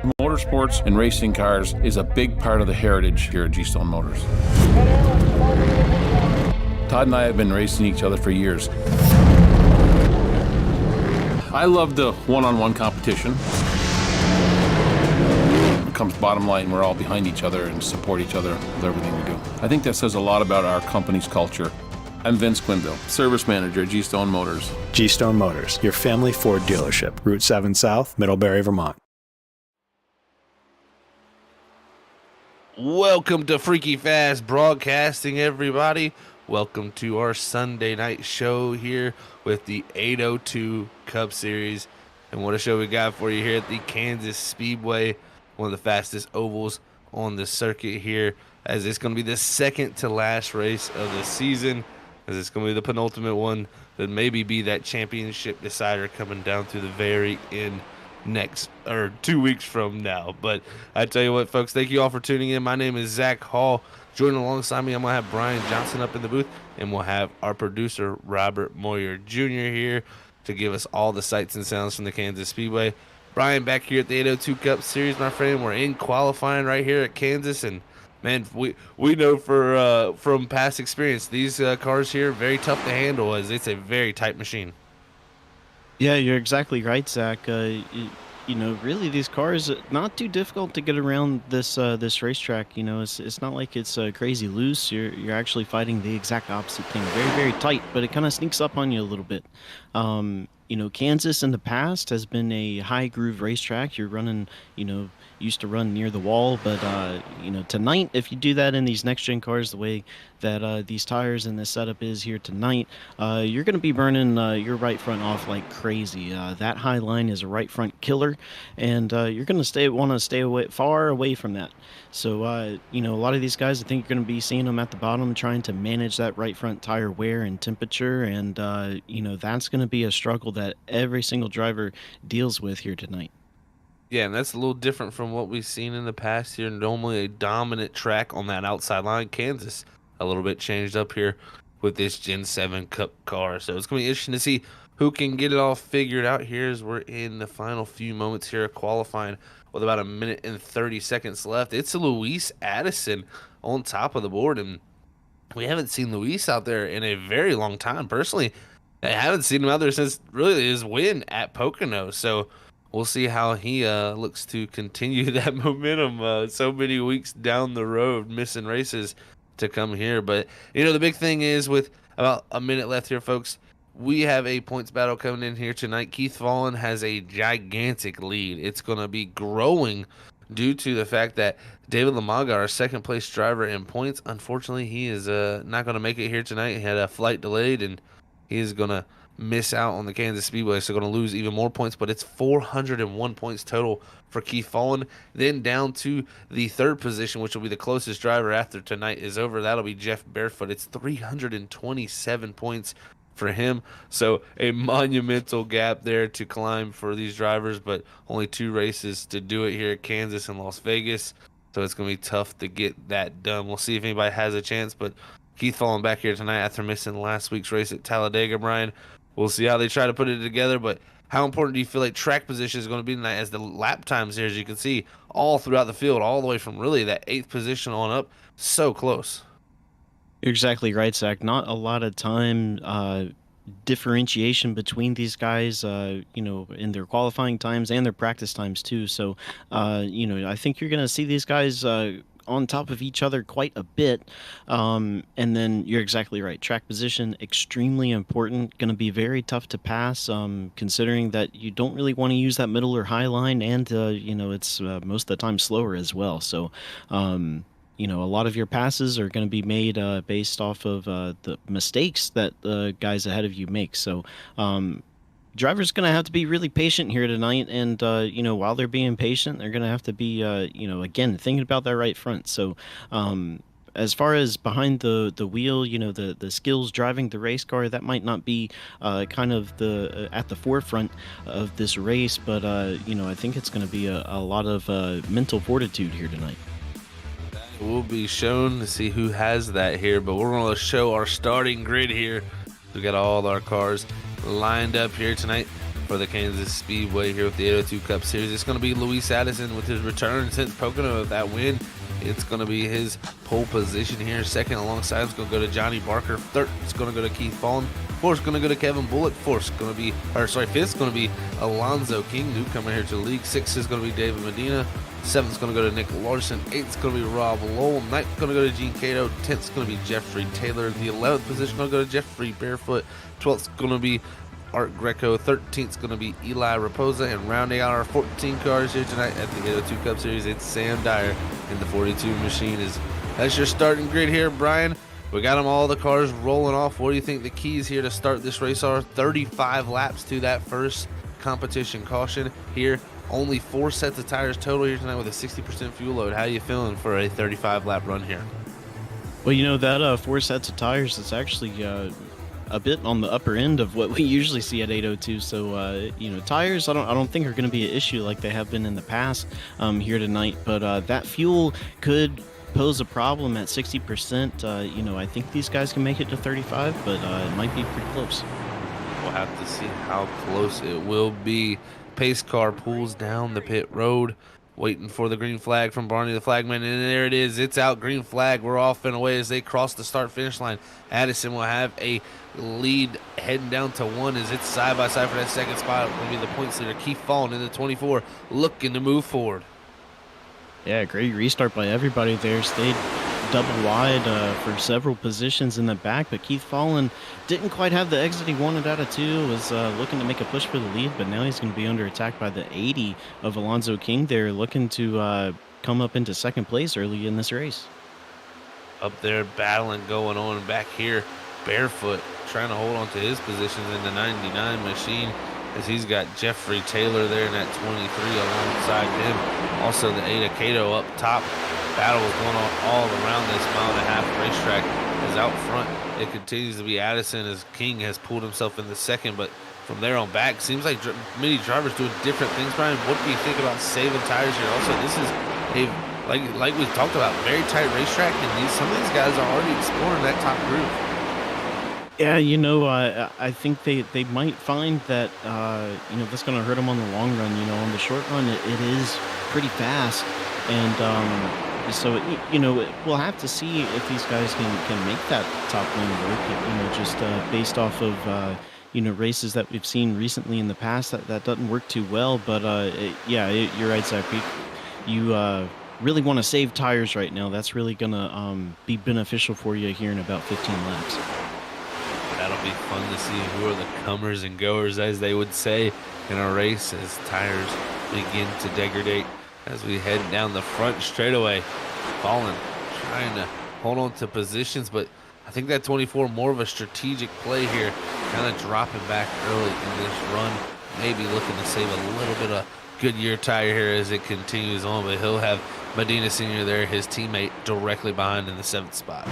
Motorsports and racing cars is a big part of the heritage here at G-Stone Motors. Todd and I have been racing each other for years. I love the one-on-one competition. When it comes bottom line, we're all behind each other and support each other with everything we do. I think that says a lot about our company's culture. I'm Vince Quinville, Service Manager at G-Stone Motors. G-Stone Motors, your family Ford dealership, Route 7 South, Middlebury, Vermont. Welcome to Freaky Fast Broadcasting, everybody. Welcome to our Sunday night show here with the 802 Cup Series. And what a show we got for you here at the Kansas Speedway, one of the fastest ovals on the circuit here, as it's going to be the second to last race of the season, as it's going to be the penultimate one that maybe be that championship decider coming down to the very end next, or 2 weeks from now. But I tell you what, folks, thank you all for tuning in. My name is Zach Hall. Joining alongside me, I'm going to have Brian Johnson up in the booth, and we'll have our producer, Robert Moyer Jr. here to give us all the sights and sounds from the Kansas Speedway. Brian, back here at the 802 Cup Series, my friend. We're in qualifying right here at Kansas, and man, we know from past experience, these cars here are very tough to handle, as it's a very tight machine. Yeah, you're exactly right, Zach. Really, these cars not too difficult to get around this racetrack. It's not like it's crazy loose. You're actually fighting the exact opposite thing. Very, very tight, but it kind of sneaks up on you a little bit. Kansas in the past has been a high groove racetrack. You're running, used to run near the wall, but tonight, if you do that in these Nextgen cars, the way that these tires and this setup is here tonight, you're going to be burning your right front off like crazy. That high line is a right front killer, and you're going to want to stay far away from that. So, a lot of these guys, I think you're going to be seeing them at the bottom trying to manage that right front tire wear and temperature, and, that's going to be a struggle that every single driver deals with here tonight. Yeah, and that's a little different from what we've seen in the past here. Normally a dominant track on that outside line. Kansas a little bit changed up here with this Gen 7 Cup car. So it's going to be interesting to see who can get it all figured out here as we're in the final few moments here of qualifying with about 1 minute and 30 seconds left. It's Luis Addison on top of the board, and we haven't seen Luis out there in a very long time. Personally, I haven't seen him out there since really his win at Pocono. So we'll see how he looks to continue that momentum so many weeks down the road, missing races to come here. But, the big thing is with about 1 minute left here, folks, we have a points battle coming in here tonight. Keith Fallen has a gigantic lead. It's going to be growing due to the fact that David Lamaga, our second-place driver in points, unfortunately, he is not going to make it here tonight. He had a flight delayed, and he is going to miss out on the Kansas Speedway, so going to lose even more points, but it's 401 points total for Keith Fallen. Then down to the third position, which will be the closest driver after tonight is over. That'll be Jeff Barefoot. It's 327 points for him, so a monumental gap there to climb for these drivers, but only 2 races to do it here at Kansas and Las Vegas, so it's going to be tough to get that done. We'll see if anybody has a chance, but Keith Fallen back here tonight after missing last week's race at Talladega, Brian. We'll see how they try to put it together, but how important do you feel like track position is going to be tonight, as the lap times here, as you can see, all throughout the field, all the way from really that 8th position on up, so close. You're exactly right, Zach. Not a lot of time differentiation between these guys, in their qualifying times and their practice times too. So, I think you're going to see these guys on top of each other quite a bit. And then you're exactly right. Track position, extremely important. Going to be very tough to pass, considering that you don't really want to use that middle or high line, and, it's most of the time slower as well. So, a lot of your passes are going to be made based off of the mistakes that the guys ahead of you make. So, driver's going to have to be really patient here tonight, and while they're being patient, they're going to have to be again thinking about that right front. So as far as behind the wheel, the skills driving the race car, that might not be kind of the at the forefront of this race, but I think it's going to be a lot of mental fortitude here tonight. We'll be shown to see who has that here, but we're going to show our starting grid here. We got all our cars lined up here tonight. for the Kansas Speedway here with the 802 Cup Series. It's going to be Luis Addison with his return since Pocono with that win. It's going to be his pole position here. Second alongside him is going to go to Johnny Barker. Third is going to go to Keith Fallen. Fourth is going to go to Kevin Bullock. Fifth is going to be Alonzo King, newcomer here to the league. Sixth is going to be David Medina. Seventh is going to go to Nick Larson. Eighth is going to be Rob Lowell. Ninth is going to go to Gene Cato. 10th is going to be Jeffrey Taylor. The 11th position is going to go to Jeffrey Barefoot. 12th is going to be Art Greco. 13th is going to be Eli Raposa. And rounding out our 14 cars here tonight at the 802 Cup Series, it's Sam Dyer in the 42 machine. That's your starting grid here, Brian. We got them all the cars rolling off. What do you think the keys here to start this race are? 35 laps to that first competition caution here. Only 4 sets of tires total here tonight with a 60% fuel load. How are you feeling for a 35-lap run here? Well, that 4 sets of tires is actually a bit on the upper end of what we usually see at 802. So, tires I don't think are going to be an issue like they have been in the past here tonight. But that fuel could pose a problem at 60%. I think these guys can make it to 35, but it might be pretty close. We'll have to see how close it will be. Pace car pulls down the pit road, waiting for the green flag from Barney the flagman, and there it is. It's out, green flag. We're off and away as they cross the start-finish line. Addison will have a lead heading down to 1 as it's side-by-side for that second spot. It'll be the points leader, Keith Fallen in the 24, looking to move forward. Yeah, great restart by everybody there. Stayed double wide for several positions in the back, but Keith Fallen didn't quite have the exit he wanted out of 2. Was looking to make a push for the lead, but now he's going to be under attack by the 80 of Alonzo King there, looking to come up into second place early in this race. Up there, battling going on back here. Barefoot trying to hold on to his positions in the 99 machine, as he's got Jeffrey Taylor there in that 23 alongside him. Also the Ada Cato up top. Battle is going on all around this mile-and-a-half racetrack. As out front, it continues to be Addison as King has pulled himself in the second, but from there on back, seems like many drivers doing different things. Brian, what do you think about saving tires here? Also, this is a, like we talked about, very tight racetrack, and some of these guys are already exploring that top groove. Yeah, I think they might find that, that's going to hurt them on the long run. On the short run, it is pretty fast. And so, we'll have to see if these guys can make that top lane work, just based off of, races that we've seen recently in the past. That doesn't work too well. But, you're right, Zach. You really want to save tires right now. That's really going to be beneficial for you here in about 15 laps. That'll be fun to see who are the comers and goers, as they would say in a race, as tires begin to degrade as we head down the front straightaway. Fallen trying to hold on to positions, but I think that 24 more of a strategic play here, kind of dropping back early in this run, maybe looking to save a little bit of Goodyear tire here as it continues on, but he'll have Medina Sr. there, his teammate, directly behind in the 7th spot.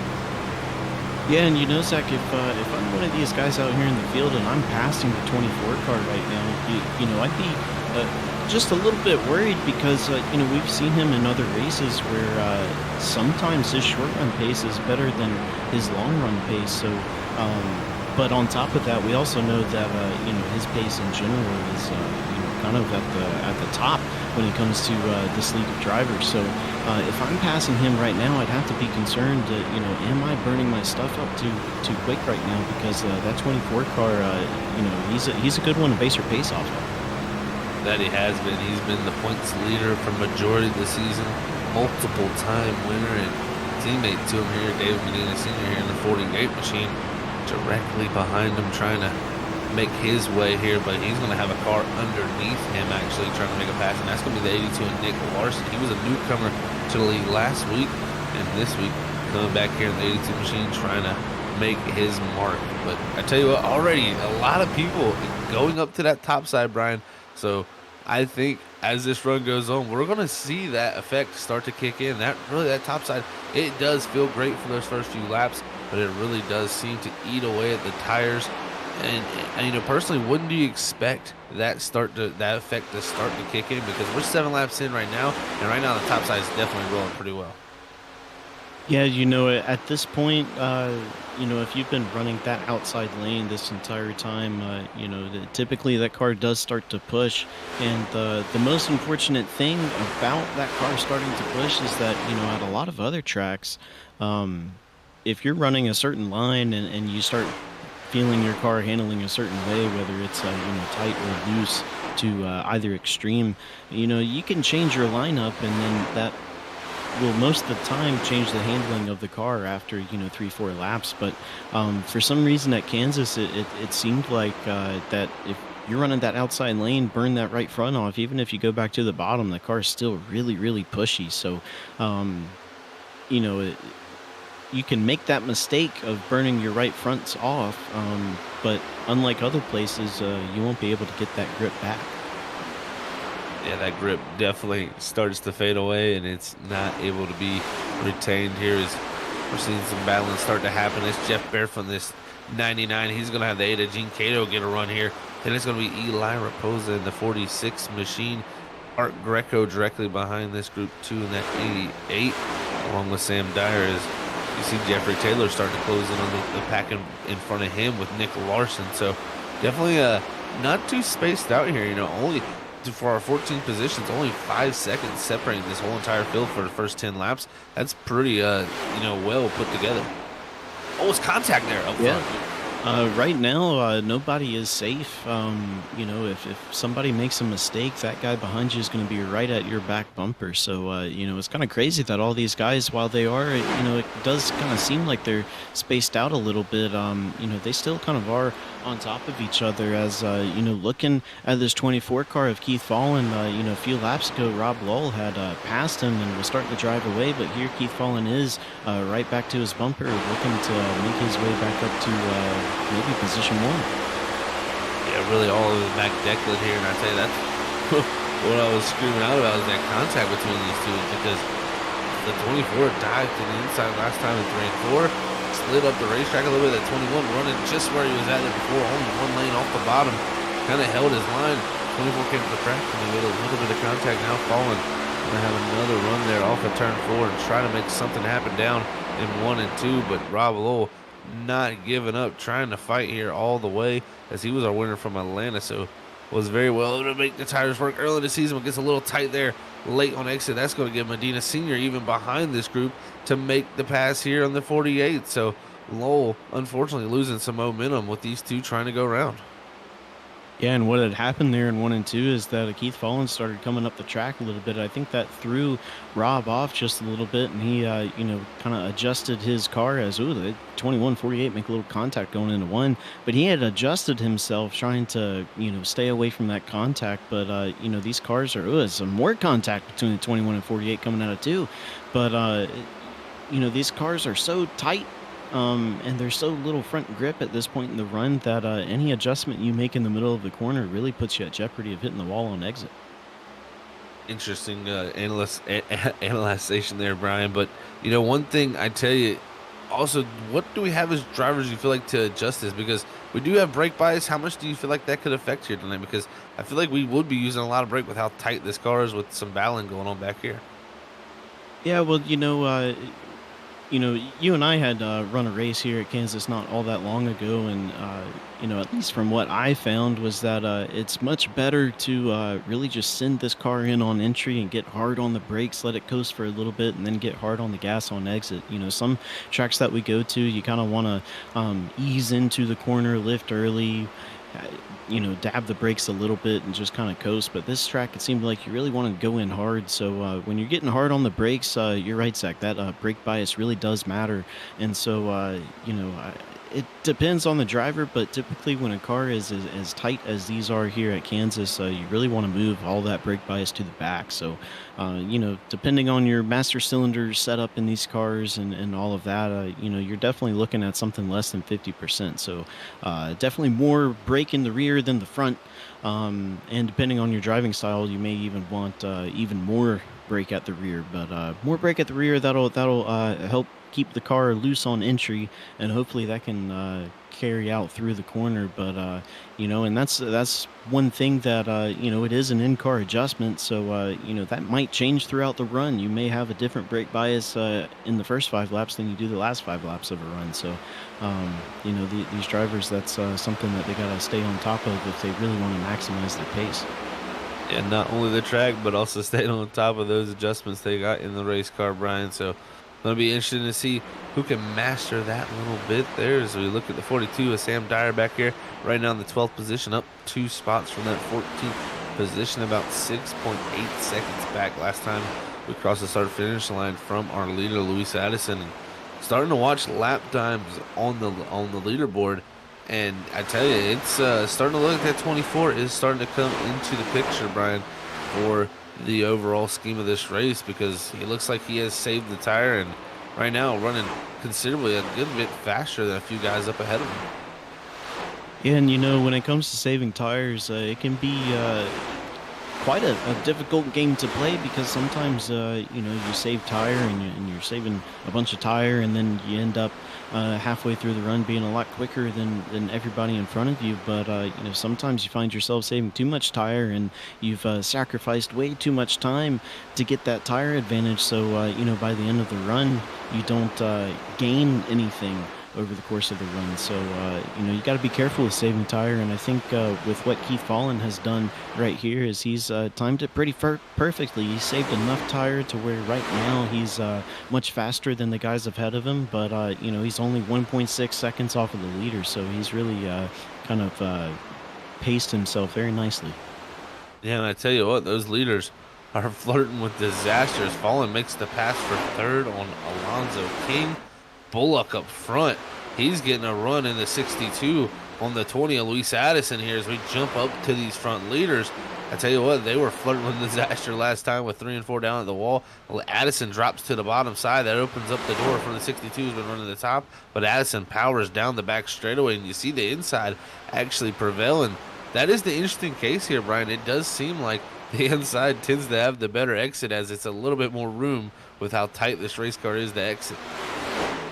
Yeah, and Zach, if I'm one of these guys out here in the field and I'm passing the 24 car right now, I'd be just a little bit worried because, we've seen him in other races where sometimes his short run pace is better than his long run pace. So, but on top of that, we also know that, his pace in general is, kind of at the top when it comes to this league of drivers. So if I'm passing him right now, I'd have to be concerned that, am I burning my stuff up too quick right now? Because that 24 car, he's a good one to base your pace off of. That he has been. He's been the points leader for majority of the season, multiple time winner, and teammate to him here, David Medina Sr. here in the 48 machine, directly behind him, trying to make his way here, but he's going to have a car underneath him actually trying to make a pass, and that's going to be the 82 and Nick Larson. He was a newcomer to the league last week, and this week coming back here in the 82 machine trying to make his mark. But I tell you what, already a lot of people going up to that top side, Brian. So I think as this run goes on, we're going to see that effect start to kick in. That top side, it does feel great for those first few laps, but it really does seem to eat away at the tires. And personally, wouldn't you expect that effect to start to kick in? Because we're 7 laps in right now, and right now the top side is definitely rolling pretty well. Yeah, at this point, if you've been running that outside lane this entire time, typically that car does start to push. And the most unfortunate thing about that car starting to push is that, at a lot of other tracks, um, if you're running a certain line and you start feeling your car handling a certain way, whether it's, tight or loose to either extreme, you can change your lineup and then that will most of the time change the handling of the car after 3 4 laps. But for some reason at Kansas it seemed like that if you're running that outside lane, burn that right front off, even if you go back to the bottom, the car is still really really pushy. So um you know it, you can make that mistake of burning your right fronts off, but unlike other places, you won't be able to get that grip back. Yeah, that grip definitely starts to fade away, and it's not able to be retained here. As we're seeing some battling start to happen. It's Jeff Bear from this 99. He's going to have the 8 of Gene Cato get a run here. Then it's going to be Eli Raposa in the 46 machine. Art Greco directly behind this group 2 in that 88, along with Sam Dyer. As you see Jeffrey Taylor starting to close in on the pack in front of him with Nick Larson. So definitely not too spaced out here. Only for our 14 positions, only 5 seconds separating this whole entire field for the first 10 laps. That's pretty, well put together. Oh, it's contact there up Yeah. front. Right now, nobody is safe. If somebody makes a mistake, that guy behind you is going to be right at your back bumper. So, it's kind of crazy that all these guys, while they are, it does kind of seem like they're spaced out a little bit. They still kind of are on top of each other as, looking at this 24 car of Keith Fallon, a few laps ago, Rob Lowell had passed him and was starting to drive away. But here Keith Fallon is right back to his bumper, looking to make his way back up to maybe position 1. Yeah, really all of Mac Declan here. And I tell you, that's what I was screaming out about is that contact between these two because the 24 dived to the inside last time in 3 and 4. Slid up the racetrack a little bit. That 21 running just where he was at there before, only one lane off the bottom. Kind of held his line. 24 came to the track and he made a little bit of contact. Now Fallen gonna have another run there off of turn 4 and try to make something happen down in 1 and 2. But Rob Lowell not giving up, trying to fight here all the way as he was our winner from Atlanta. So was very well able to make the tires work early in the season, but gets a little tight there late on exit. That's going to give Medina Sr. even behind this group to make the pass here on the 48. So Lowell, unfortunately, losing some momentum with these two trying to go around. Yeah, and what had happened there in 1 and 2 is that Keith Follins started coming up the track a little bit. I think that threw Rob off just a little bit, and he, kind of adjusted his car as, the 21-48 make a little contact going into 1. But he had adjusted himself trying to, stay away from that contact. But, these cars are, some more contact between the 21 and 48 coming out of 2. But, these cars are so tight. And there's so little front grip at this point in the run that any adjustment you make in the middle of the corner really puts you at jeopardy of hitting the wall on exit. Interesting analyzation there, Brian. But, one thing I tell you, also, what do we have as drivers you feel like to adjust this? Because we do have brake bias. How much do you feel like that could affect here tonight? Because I feel like we would be using a lot of brake with how tight this car is with some battling going on back here. Yeah, well, you and I had run a race here at Kansas not all that long ago, and at least from what I found was that it's much better to really just send this car in on entry and get hard on the brakes, let it coast for a little bit, and then get hard on the gas on exit. Some tracks that we go to, you kind of want to ease into the corner, lift early, dab the brakes a little bit and just kind of coast. But this track, it seemed like you really want to go in hard. So when you're getting hard on the brakes, you're right, Zach, that brake bias really does matter. And so, it depends on the driver, but typically when a car is as tight as these are here at Kansas, you really want to move all that brake bias to the back. So, depending on your master cylinder setup in these cars and all of that, you're definitely looking at something less than 50%. So, definitely more brake in the rear than the front. And depending on your driving style, you may even want even more brake at the rear. But more brake at the rear, that'll help keep the car loose on entry, and hopefully that can carry out through the corner. But and that's one thing that it is an in-car adjustment, so that might change throughout the run. You may have a different brake bias in the first 5 laps than you do the last 5 laps of a run. So these drivers, that's something that they got to stay on top of if they really want to maximize their pace. And not only the track, but also staying on top of those adjustments they got in the race car, Brian. So it'll be interesting to see who can master that little bit there as we look at the 42 with Sam Dyer back here right now in the 12th position, up 2 spots from that 14th position, about 6.8 seconds back last time we crossed the start-finish line from our leader, Luis Addison. And starting to watch lap times on the leaderboard. And I tell you, it's starting to look like that 24 is starting to come into the picture, Brian, for the overall scheme of this race, because he looks like he has saved the tire and right now running considerably a good bit faster than a few guys up ahead of him. Yeah, and when it comes to saving tires, it can be quite a difficult game to play, because sometimes you save tire and you're saving a bunch of tire, and then you end up halfway through the run being a lot quicker than everybody in front of you. But sometimes you find yourself saving too much tire, and you've sacrificed way too much time to get that tire advantage. So by the end of the run, you don't gain anything over the course of the run. So you got to be careful with saving tire, and I think with what Keith Fallon has done right here is he's timed it pretty perfectly. He saved enough tire to where right now he's much faster than the guys ahead of him, but he's only 1.6 seconds off of the leader, so he's really kind of paced himself very nicely. Yeah, and I tell you what, those leaders are flirting with disasters. Fallon makes the pass for third on Alonzo King. Bullock up front, he's getting a run in the 62 on the 20 of Luis Addison here as we jump up to these front leaders. I tell you what, they were flirting with disaster last time with 3 and 4 down at the wall. Addison drops to the bottom side. That opens up the door from the 62 who's been running the top, but Addison powers down the back straightaway, and you see the inside actually prevailing. That is the interesting case here, Brian. It does seem like the inside tends to have the better exit, as it's a little bit more room with how tight this race car is to exit.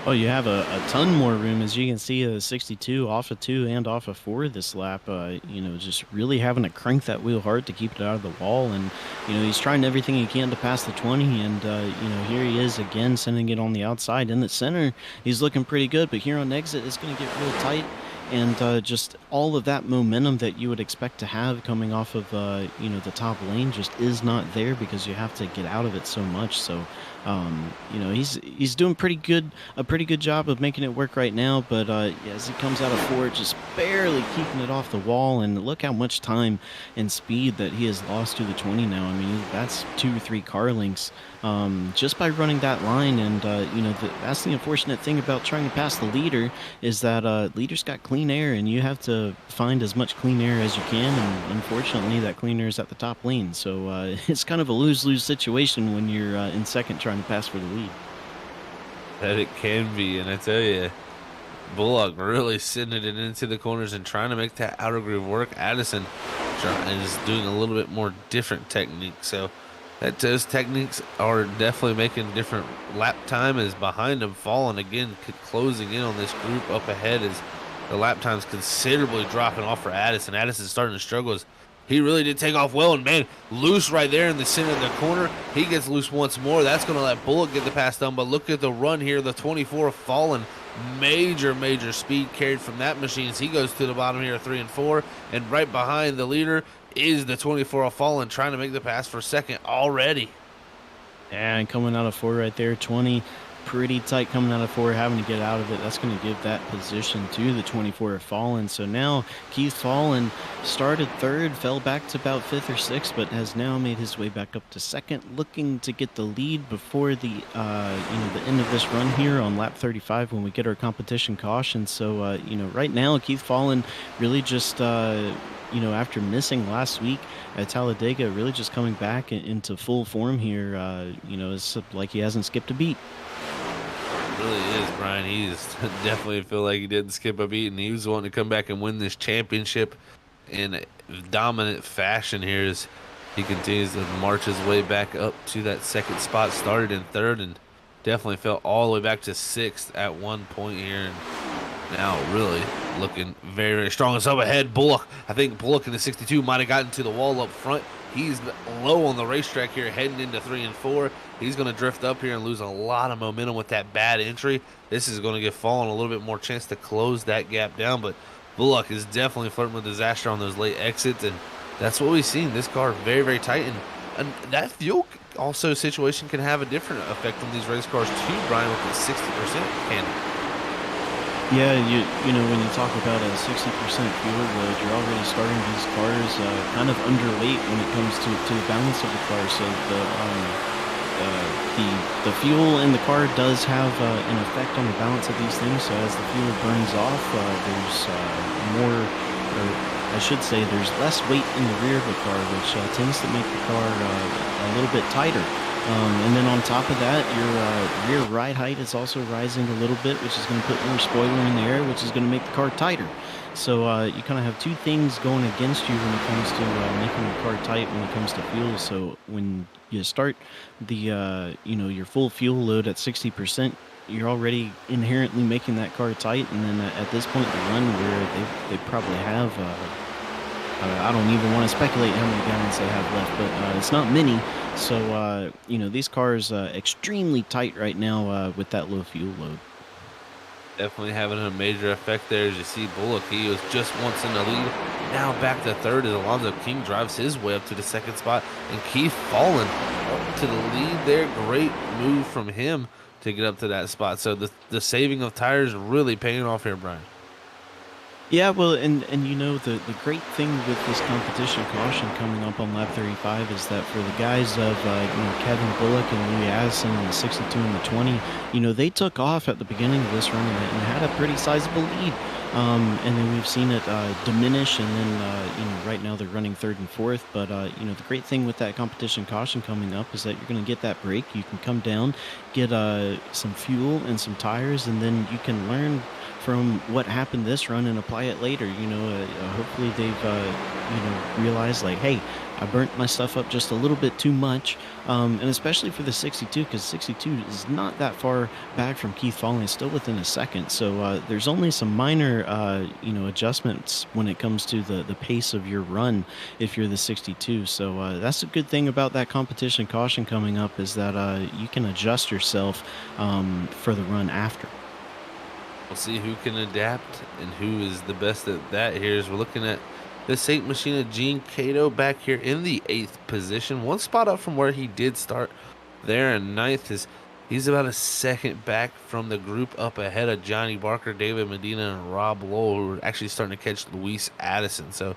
Oh, you have a ton more room, as you can see. 62 off of 2 and off of 4 this lap. Just really having to crank that wheel hard to keep it out of the wall, and he's trying everything he can to pass the 20. And here he is again, sending it on the outside in the center. He's looking pretty good, but here on exit, it's going to get real tight. And just all of that momentum that you would expect to have coming off of the top lane just is not there, because you have to get out of it so much. So he's doing a pretty good job of making it work right now. But as he comes out of 4, just barely keeping it off the wall, and look how much time and speed that he has lost to the 20 now. I mean, that's 2 or 3 car lengths just by running that line. And that's the unfortunate thing about trying to pass the leader, is that leader's got clean air, and you have to find as much clean air as you can, and unfortunately that clean air is at the top lane. So it's kind of a lose-lose situation when you're in second trying to pass for the lead. That it can be, and I tell you, Bullock really sending it into the corners and trying to make that outer groove work. Addison is doing a little bit more different techniques, so those techniques are definitely making different. Lap time is behind him, falling again, closing in on this group up ahead as the lap time's considerably dropping off for Addison. Addison's starting to struggle. He really did take off well, and man, loose right there in the center of the corner. He gets loose once more. That's going to let Bullock get the pass done, but look at the run here. The 24 Fallen, major speed carried from that machine as he goes to the bottom here, 3 and 4, and right behind the leader is the 24 Fallen trying to make the pass for second already. Yeah, and coming out of 4 right there, 20. Pretty tight coming out of 4, having to get out of it. That's going to give that position to the 24 Fallen. So now Keith Fallen started 3rd, fell back to about 5th or 6th, but has now made his way back up to 2nd, looking to get the lead before the the end of this run here on lap 35 when we get our competition caution. So right now Keith Fallen really just after missing last week at Talladega, really just coming back into full form here. It's like he hasn't skipped a beat. Really is, Brian. He's definitely feel like he didn't skip a beat, and he was wanting to come back and win this championship in dominant fashion here as he continues to march his way back up to that 2nd spot. Started in 3rd, and definitely fell all the way back to 6th at one point here. And now really looking very, very strong. It's up ahead. Bullock. I think Bullock in the 62 might have gotten to the wall up front. He's low on the racetrack here heading into 3 and 4. He's going to drift up here and lose a lot of momentum with that bad entry. This is going to give Fallon a little bit more chance to close that gap down, but Bullock is definitely flirting with disaster on those late exits, and that's what we've seen. This car very, very tight, and that fuel also situation can have a different effect on these race cars too, Brian, with the 60% can. Yeah, you know, when you talk about a 60% fuel load, you're already starting these cars kind of underweight when it comes to the balance of the car. So the fuel in the car does have an effect on the balance of these things. So as the fuel burns off, there's more, or I should say, there's less weight in the rear of the car, which tends to make the car a little bit tighter. And then on top of that, your rear ride height is also rising a little bit, which is going to put more spoiler in the air, which is going to make the car tighter. So you kind of have two things going against you when it comes to making the car tight when it comes to fuel. So when you start the your full fuel load at 60%, you're already inherently making that car tight. And then at this point in the run, where they probably have I don't even want to speculate how many gallons they have left, but it's not many. So, these cars extremely tight right now with that low fuel load. Definitely having a major effect there. As you see, Bullock, he was just once in the lead. Now back to 3rd as Alonzo King drives his way up to the 2nd spot. And Keith Fallon up to the lead there. Great move from him to get up to that spot. So the saving of tires really paying off here, Brian. Yeah, well, and the great thing with this competition caution coming up on lap 35 is that for the guys of Kevin Bullock and Louis Addison in the 62 and the 20, they took off at the beginning of this run and had a pretty sizable lead. And then we've seen it diminish, and then right now they're running 3rd and 4th. But the great thing with that competition caution coming up is that you're going to get that break. You can come down, get some fuel and some tires, and then you can learn from what happened this run and apply it later. Hopefully they've realized, like, hey, I burnt my stuff up just a little bit too much, and especially for the 62, because 62 is not that far back from Keith Fallon. It's still within a second, so there's only some minor adjustments when it comes to the pace of your run if you're the 62. So that's a good thing about that competition caution coming up, is that you can adjust yourself for the run after. We'll see who can adapt and who is the best at that here, as we're looking at the Saint Machina Gene Cato back here in the 8th position. One spot up from where he did start there in 9th. He's about a second back from the group up ahead of Johnny Barker, David Medina, and Rob Lowell, who are actually starting to catch Luis Addison. So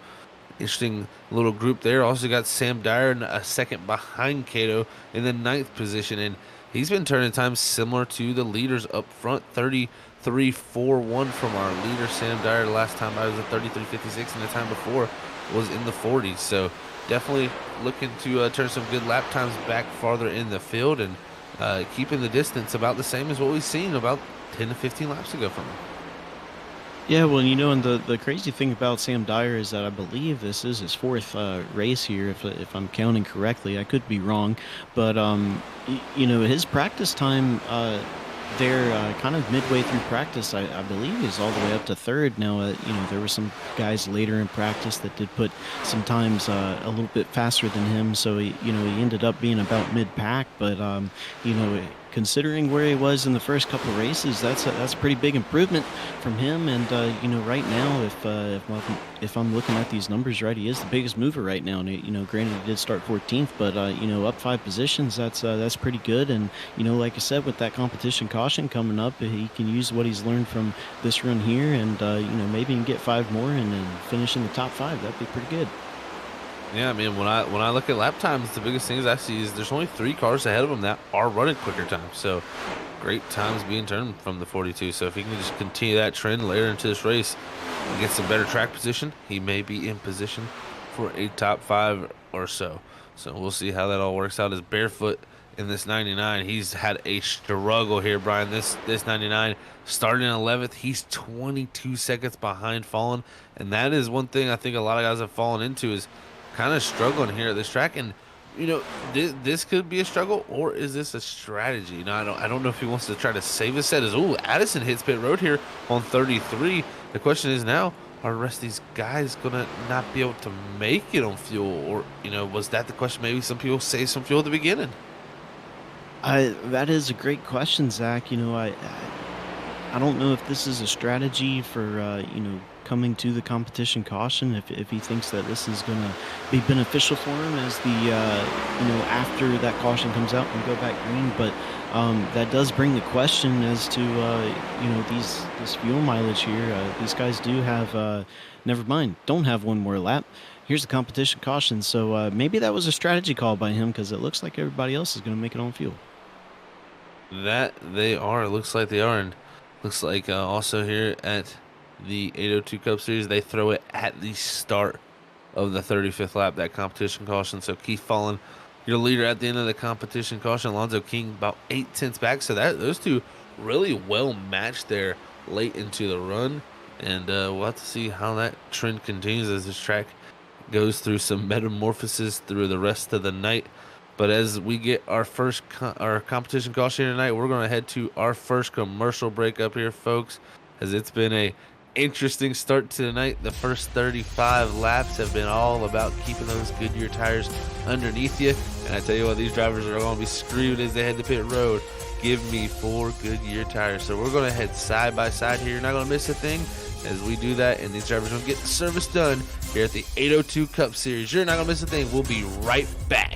interesting little group there. Also got Sam Dyer a second behind Cato in the 9th position, and he's been turning times similar to the leaders up front. 33.41 from our leader Sam Dyer. The last time I was at 33.56, and the time before was in the 40s. So definitely looking to turn some good lap times back farther in the field, and keeping the distance about the same as what we've seen about 10 to 15 laps ago from him. Yeah, well, and the crazy thing about Sam Dyer is that I believe this is his 4th race here, if I'm counting correctly. I could be wrong, but his practice time there, kind of midway through practice, I believe he's all the way up to 3rd. Now, there were some guys later in practice that did put some times a little bit faster than him, so he ended up being about mid-pack, but considering where he was in the first couple of races, that's a pretty big improvement from him. And right now, if I'm looking at these numbers right, he is the biggest mover right now. And granted, he did start 14th, but up 5 positions, that's pretty good. And like I said, with that competition caution coming up, he can use what he's learned from this run here, and maybe he can get 5 more and then finish in the top 5. That'd be pretty good. Yeah, I mean, when I look at lap times, the biggest things I see is there's only 3 cars ahead of him that are running quicker times. So great times being turned from the 42. So if he can just continue that trend later into this race and get some better track position, he may be in position for a top 5 or so. So we'll see how that all works out. As Barefoot in this 99, he's had a struggle here, Brian. This 99 starting in 11th, he's 22 seconds behind Fallon, and that is one thing I think a lot of guys have fallen into, is kind of struggling here at this track. And this could be a struggle, or is this a strategy? I don't know if he wants to try to save his set. Addison hits pit road here on 33. The question is now, are the rest of these guys gonna not be able to make it on fuel, or was that the question? Maybe some people save some fuel at the beginning. That is a great question, Zach. I don't know if this is a strategy for coming to the competition caution. If he thinks that this is going to be beneficial for him as the after that caution comes out and go back green, but that does bring the question as to this fuel mileage here. These guys do have never mind, don't have one more lap. Here's the competition caution, so maybe that was a strategy call by him because it looks like everybody else is going to make it on fuel. That they are. It looks like they are, and looks like also here at the 802 Cup Series, they throw it at the start of the 35th lap, that competition caution. So Keith Fallen, your leader at the end of the competition caution. Alonzo King about 8/10 back. So those two really well matched there late into the run. And we'll have to see how that trend continues as this track goes through some metamorphosis through the rest of the night. But as we get our first our competition caution tonight, we're going to head to our first commercial break up here, folks, as it's been a interesting start to the night. The first 35 laps have been all about keeping those Goodyear tires underneath you. And I tell you what, these drivers are going to be screwed as they head to pit road. Give me 4 Goodyear tires. So we're going to head side by side here. You're not going to miss a thing as we do that. And these drivers are going to get the service done here at the 802 Cup Series. You're not going to miss a thing. We'll be right back.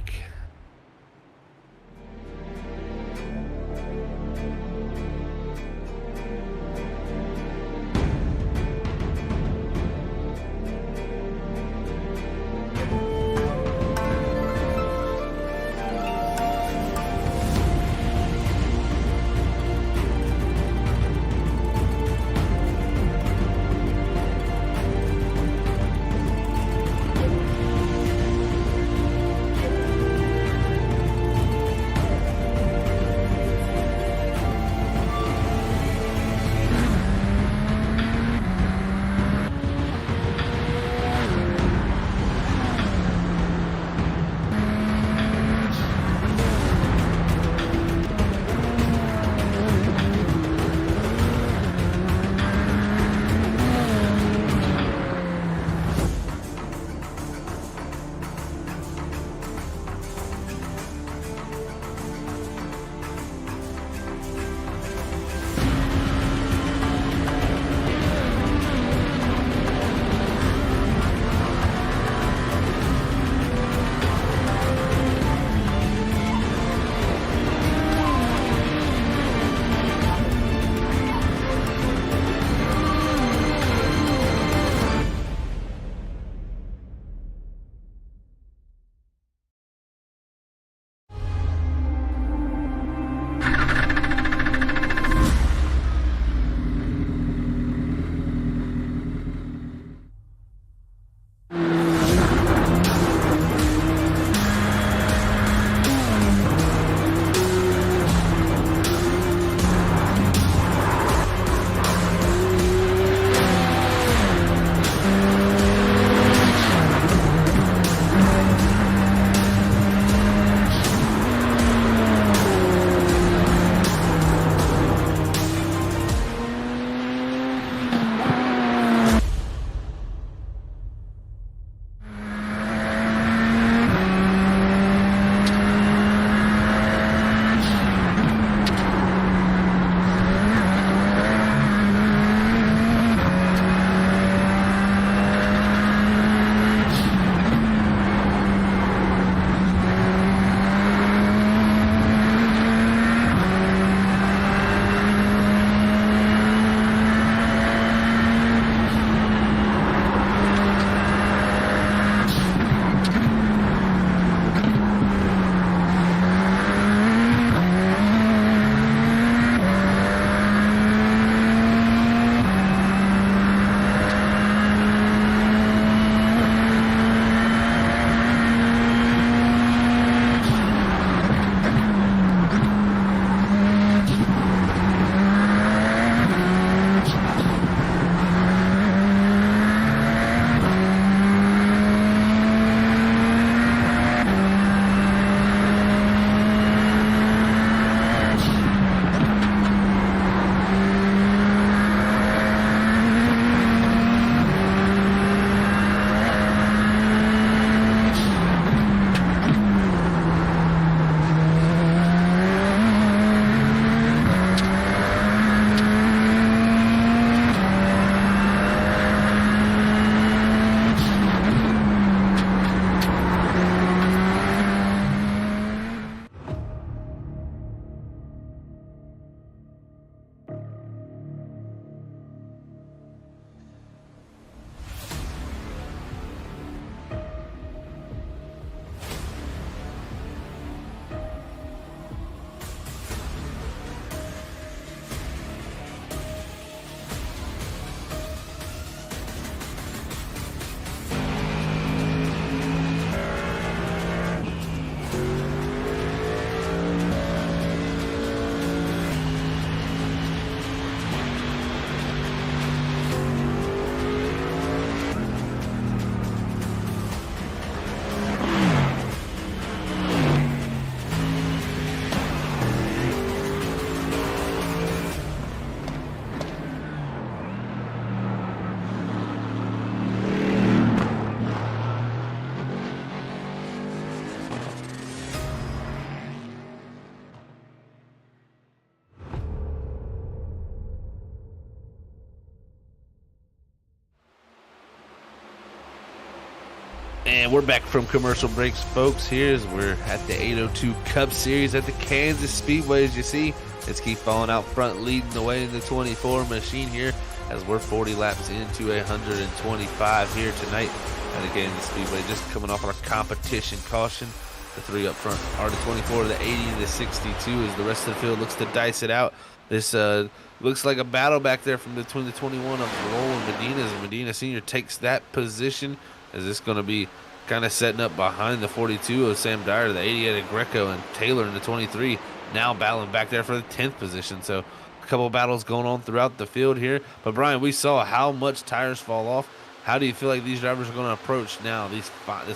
And we're back from commercial breaks, folks. Here's we're at the 802 Cup Series at the Kansas Speedway. As you see, it's Keith Falling out front, leading the way in the 24 machine here, as we're 40 laps into 125 here tonight at the Kansas Speedway. Just coming off our competition caution. The three up front are the 24, the 80, and the 62, as the rest of the field looks to dice it out. This looks like a battle back there between the 21 of Lowell and Medina, as Medina Sr. takes that position. Is this going to be kind of setting up behind the 42 of Sam Dyer, the 88 of Greco, and Taylor in the 23, now battling back there for the 10th position. So a couple of battles going on throughout the field here. But, Brian, we saw how much tires fall off. How do you feel like these drivers are going to approach now this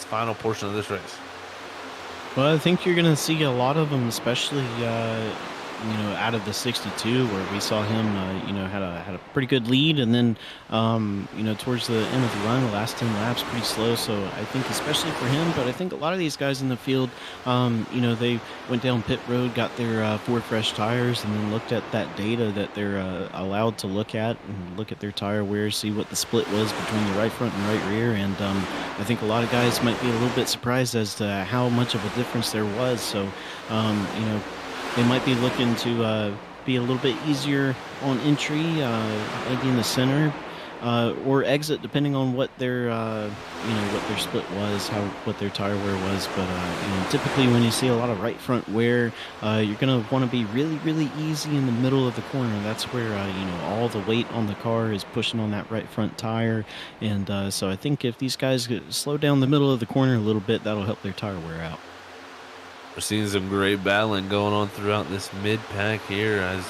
final portion of this race? Well, I think you're going to see a lot of them, especially out of the 62, where we saw him, had a pretty good lead, and then, towards the end of the run, the last 10 laps, pretty slow. So I think especially for him, but I think a lot of these guys in the field, they went down pit road, got their 4 fresh tires, and then looked at that data that they're allowed to look at, and look at their tire wear, see what the split was between the right front and right rear. And I think a lot of guys might be a little bit surprised as to how much of a difference there was. So, they might be looking to be a little bit easier on entry, maybe in the center, or exit, depending on what their split was, what their tire wear was. But typically when you see a lot of right front wear, you're gonna want to be really, really easy in the middle of the corner. That's where all the weight on the car is pushing on that right front tire, and so I think if these guys slow down the middle of the corner a little bit, that'll help their tire wear out. We're seeing some great battling going on throughout this mid-pack here as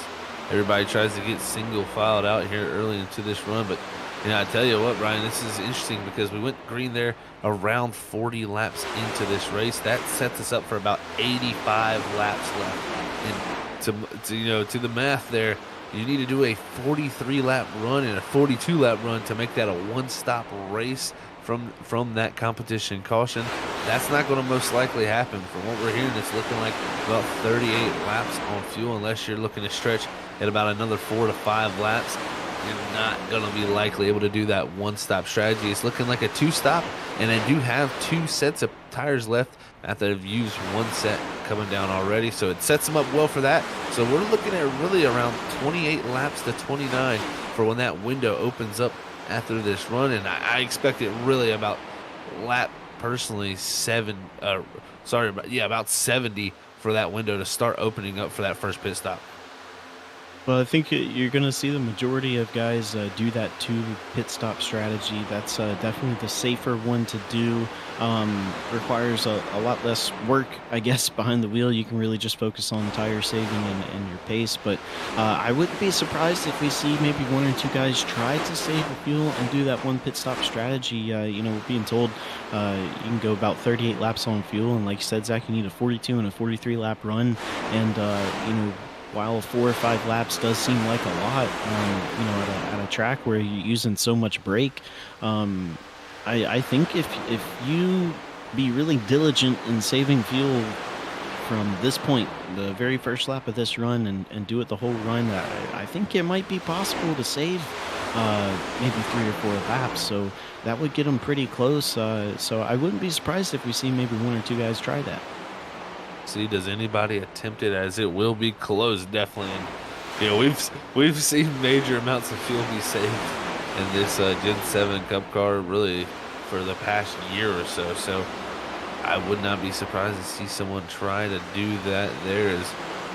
everybody tries to get single-filed out here early into this run. But, I tell you what, Brian, this is interesting because we went green there around 40 laps into this race. That sets us up for about 85 laps left. And to the math there, you need to do a 43-lap run and a 42-lap run to make that a one-stop race from that competition caution. That's not going to most likely happen. From what we're hearing, it's looking like about 38 laps on fuel, unless you're looking to stretch at about another 4 to 5 laps. You're not going to be likely able to do that one-stop strategy. It's looking like a 2-stop, and they do have 2 sets of tires left after they've used 1 set coming down already. So it sets them up well for that. So we're looking at really around 28 laps to 29 for when that window opens up after this run, and I expect it really about lap personally about 70 for that window to start opening up for that first pit stop. Well, I think you're going to see the majority of guys do that 2 pit stop strategy. That's definitely the safer one to do. Requires a lot less work, I guess, behind the wheel. You can really just focus on tire saving and your pace. But I wouldn't be surprised if we see maybe 1 or 2 guys try to save the fuel and do that 1 pit stop strategy. We're being told you can go about 38 laps on fuel. And like you said, Zach, you need a 42 and a 43 lap run. And, while 4 or 5 laps does seem like a lot, at a track where you're using so much brake, I think if you be really diligent in saving fuel from this point, the very first lap of this run, and do it the whole run, I think it might be possible to save maybe 3 or 4 laps. So that would get them pretty close. So I wouldn't be surprised if we see maybe 1 or 2 guys try that. See, does anybody attempt it, as it will be closed, definitely. And, we've seen major amounts of fuel be saved in this Gen 7 Cup car really for the past year or so. So I would not be surprised to see someone try to do that there, as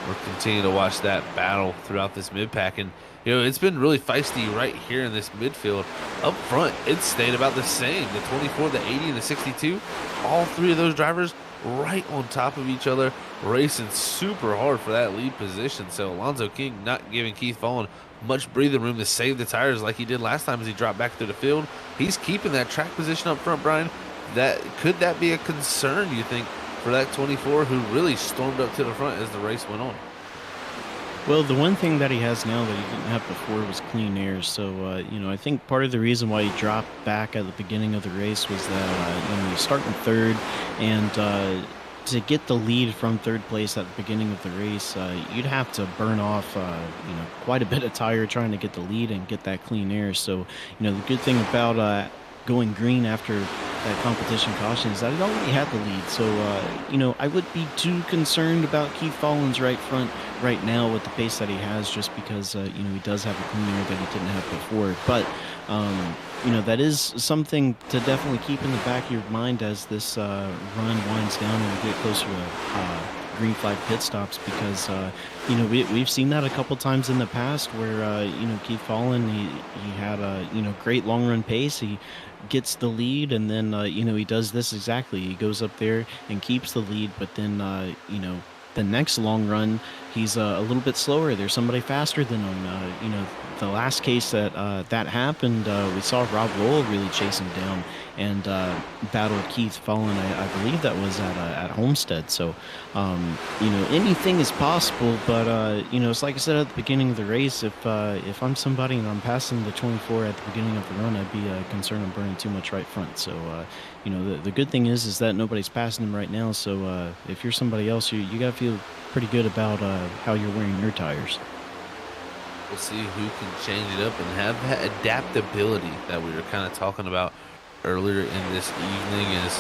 we're continuing to watch that battle throughout this mid-pack. And, it's been really feisty right here in this midfield. Up front, it's stayed about the same. The 24, the 80, and the 62, all 3 of those drivers right on top of each other, racing super hard for that lead position. So Alonzo King not giving Keith Fallen much breathing room to save the tires like he did last time as he dropped back through the field. He's keeping that track position up front, Brian. Could that be a concern, you think, for that 24 who really stormed up to the front as the race went on? Well, the one thing that he has now that he didn't have before was clean air. So, I think part of the reason why he dropped back at the beginning of the race was that, you start in third, and to get the lead from third place at the beginning of the race, you'd have to burn off, quite a bit of tire trying to get the lead and get that clean air. So, the good thing about going green after that competition caution is that he already had the lead. So, I wouldn't be too concerned about Keith Follins right front right now with the pace that he has, just because, he does have a clean air that he didn't have before. But, that is something to definitely keep in the back of your mind as this run winds down and we get closer to green flag pit stops, because we've seen that a couple times in the past where Keith Follin, he had a great long run pace, he gets the lead, and then he does this exactly. He goes up there and keeps the lead, but then the next long run he's a little bit slower. There's somebody faster than him. The last case that that happened, we saw Rob Lowell really chase him down and battle Keith Follin. I believe that was at Homestead. So anything is possible, but it's like I said at the beginning of the race. If I'm somebody and I'm passing the 24 at the beginning of the run, I'd be concerned I'm burning too much right front. So the good thing is that nobody's passing him right now. So if you're somebody else, you got to feel pretty good about how you're wearing your tires. We'll see who can change it up and have that adaptability that we were kind of talking about earlier in this evening as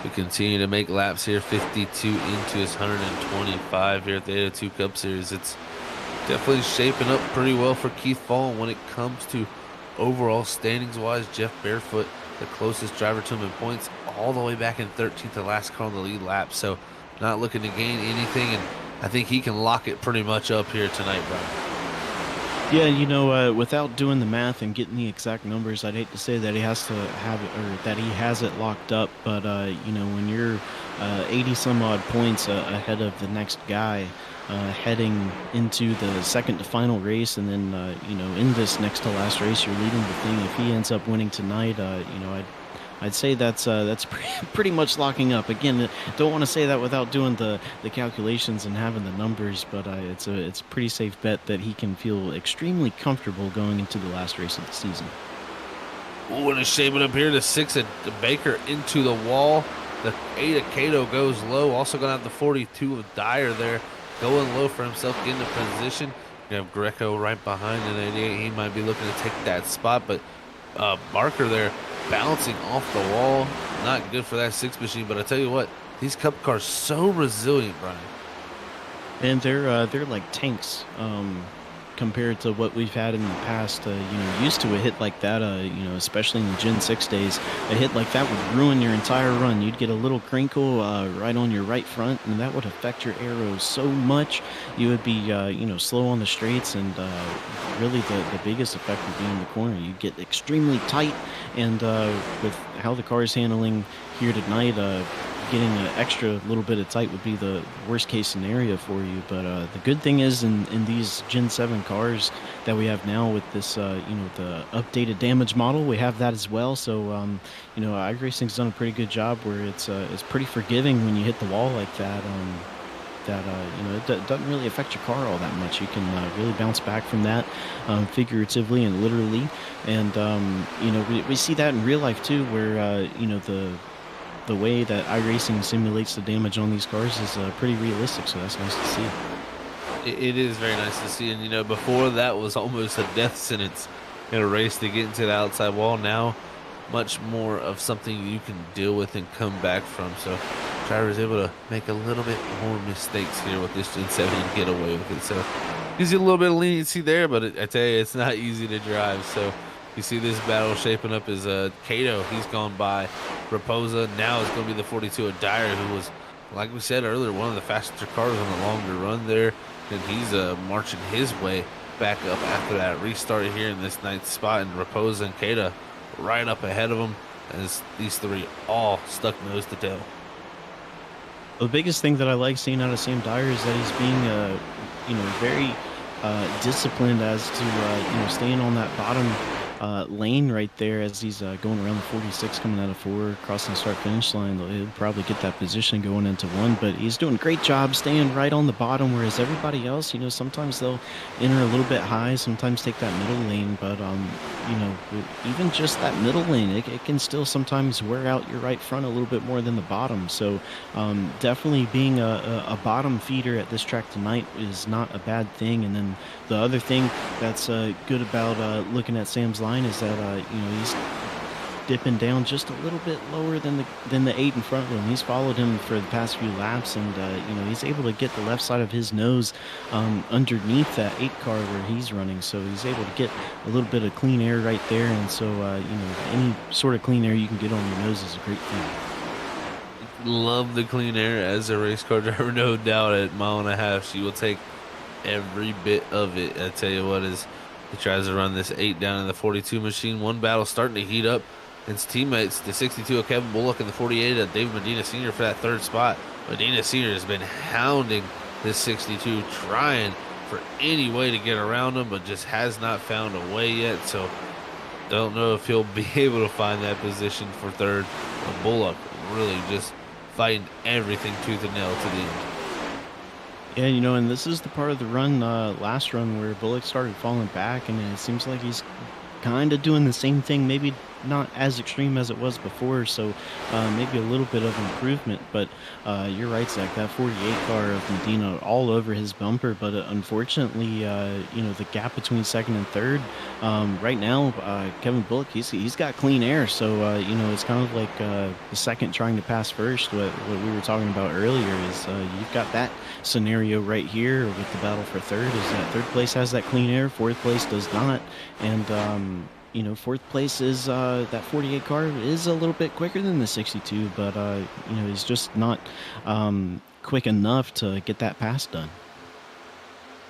we continue to make laps here. 52 into his 125 here at the 802 Cup Series. It's definitely shaping up pretty well for Keith Follin when it comes to overall standings wise. Jeff Barefoot, the closest driver to him in points, all the way back in 13th, the last car on the lead lap. So not looking to gain anything, and I think he can lock it pretty much up here tonight, Brian. Yeah, without doing the math and getting the exact numbers, I'd hate to say that he has to have it, or that he has it locked up. But, when you're 80 some odd points ahead of the next guy, heading into the second to final race, and then, in this next to last race, you're leading the thing. If he ends up winning tonight, I'd say that's pretty much locking up. Again, don't want to say that without doing the calculations and having the numbers, but it's a pretty safe bet that he can feel extremely comfortable going into the last race of the season. Ooh, and it's shaping up here. The 6 of Baker into the wall. The 8 of Cato goes low. Also going to have the 42 of Dyer there, going low for himself, getting a position. You have Greco right behind in 88. He might be looking to take that spot, but Barker there bouncing off the wall. Not good for that 6 machine, but I tell you what, these Cup cars so resilient, Brian. And they're like tanks compared to what we've had in the past. Used to a hit like that, especially in the Gen 6 days, a hit like that would ruin your entire run. You'd get a little crinkle right on your right front, and that would affect your aero so much. You would be, slow on the straights, and really the biggest effect would be in the corner. You'd get extremely tight, and with how the car is handling here tonight, getting an extra little bit of tight would be the worst case scenario for you. But the good thing is in these Gen 7 cars that we have now with this, the updated damage model, we have that as well. So, iRacing's done a pretty good job where it's pretty forgiving when you hit the wall like that. It doesn't really affect your car all that much. You can really bounce back from that, figuratively and literally. And, we see that in real life too, where, the way that iRacing simulates the damage on these cars is pretty realistic, so that's nice to see. It is very nice to see, and before that was almost a death sentence in a race to get into the outside wall. Now, much more of something you can deal with and come back from. So, driver's able to make a little bit more mistakes here with this Gen 7 and get away with it. So, gives you a little bit of leniency there, but I tell you, it's not easy to drive. So, you see this battle shaping up as Cato. He's gone by Raposa. Now it's going to be the 42 of Dyer, who was, like we said earlier, one of the faster cars on the longer run there. And he's marching his way back up after that restart here in this 9th spot. And Raposa and Cato right up ahead of him as these three all stuck nose to tail. The biggest thing that I like seeing out of Sam Dyer is that he's being, very disciplined as to, staying on that bottom lane right there as he's going around the 46, coming out of 4, crossing the start-finish line. He'll probably get that position going into 1, but he's doing a great job staying right on the bottom, whereas everybody else, sometimes they'll enter a little bit high, sometimes take that middle lane, but, even just that middle lane, it can still sometimes wear out your right front a little bit more than the bottom. So definitely being a bottom feeder at this track tonight is not a bad thing. And then the other thing that's good about looking at Sam's line is that dipping down just a little bit lower than the 8 in front of him. He's followed him for the past few laps, and he's able to get the left side of his nose underneath that 8 car where he's running. So he's able to get a little bit of clean air right there. And so any sort of clean air you can get on your nose is a great thing. Love the clean air as a race car driver, no doubt. At 1.5 miles, she will take every bit of it. I tell you what, as he tries to run this 8 down in the 42 machine. One battle starting to heat up. His teammates, the 62 of Kevin Bullock and the 48 of David Medina Sr. for that 3rd spot. Medina Sr. has been hounding this 62, trying for any way to get around him, but just has not found a way yet. So don't know if he'll be able to find that position for 3rd. But Bullock really just fighting everything tooth and nail to the end. Yeah, and this is the part of the run, last run, where Bullock started falling back, and it seems like he's kind of doing the same thing, maybe not as extreme as it was before, so maybe a little bit of improvement. But you're right, Zach, that 48 car of Medina all over his bumper, but unfortunately, the gap between 2nd and 3rd, right now, Kevin Bullock, he's got clean air, so it's kind of like the 2nd trying to pass 1st. What we were talking about earlier is you've got that scenario right here with the battle for 3rd, is that 3rd place has that clean air, 4th place does not, and 4th place is that 48 car is a little bit quicker than the 62, but he's just not quick enough to get that pass done.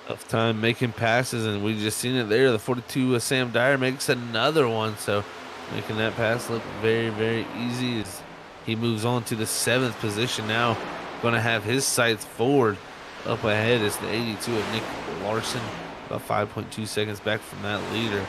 Tough time making passes, and we just seen it there. The 42 Sam Dyer makes another one, so making that pass look very, very easy as he moves on to the 7th position now. Going to have his sights forward. Up ahead is the 82 of Nick Larson, about 5.2 seconds back from that leader,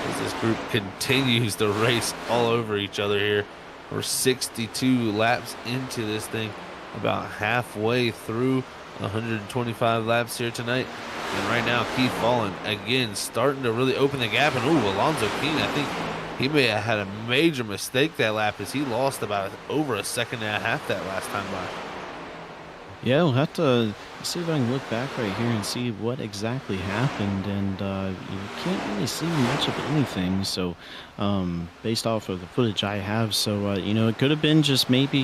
as this group continues to race all over each other here. We're 62 laps into this thing, about halfway through 125 laps here tonight. And right now, Keith Fallen, again, starting to really open the gap. And, Alonzo King, I think he may have had a major mistake that lap, as he lost about over 1.5 seconds that last time by. Yeah, we'll have to see if I can look back right here and see what exactly happened, and you can't really see much of anything, so based off of the footage I have, so it could have been just maybe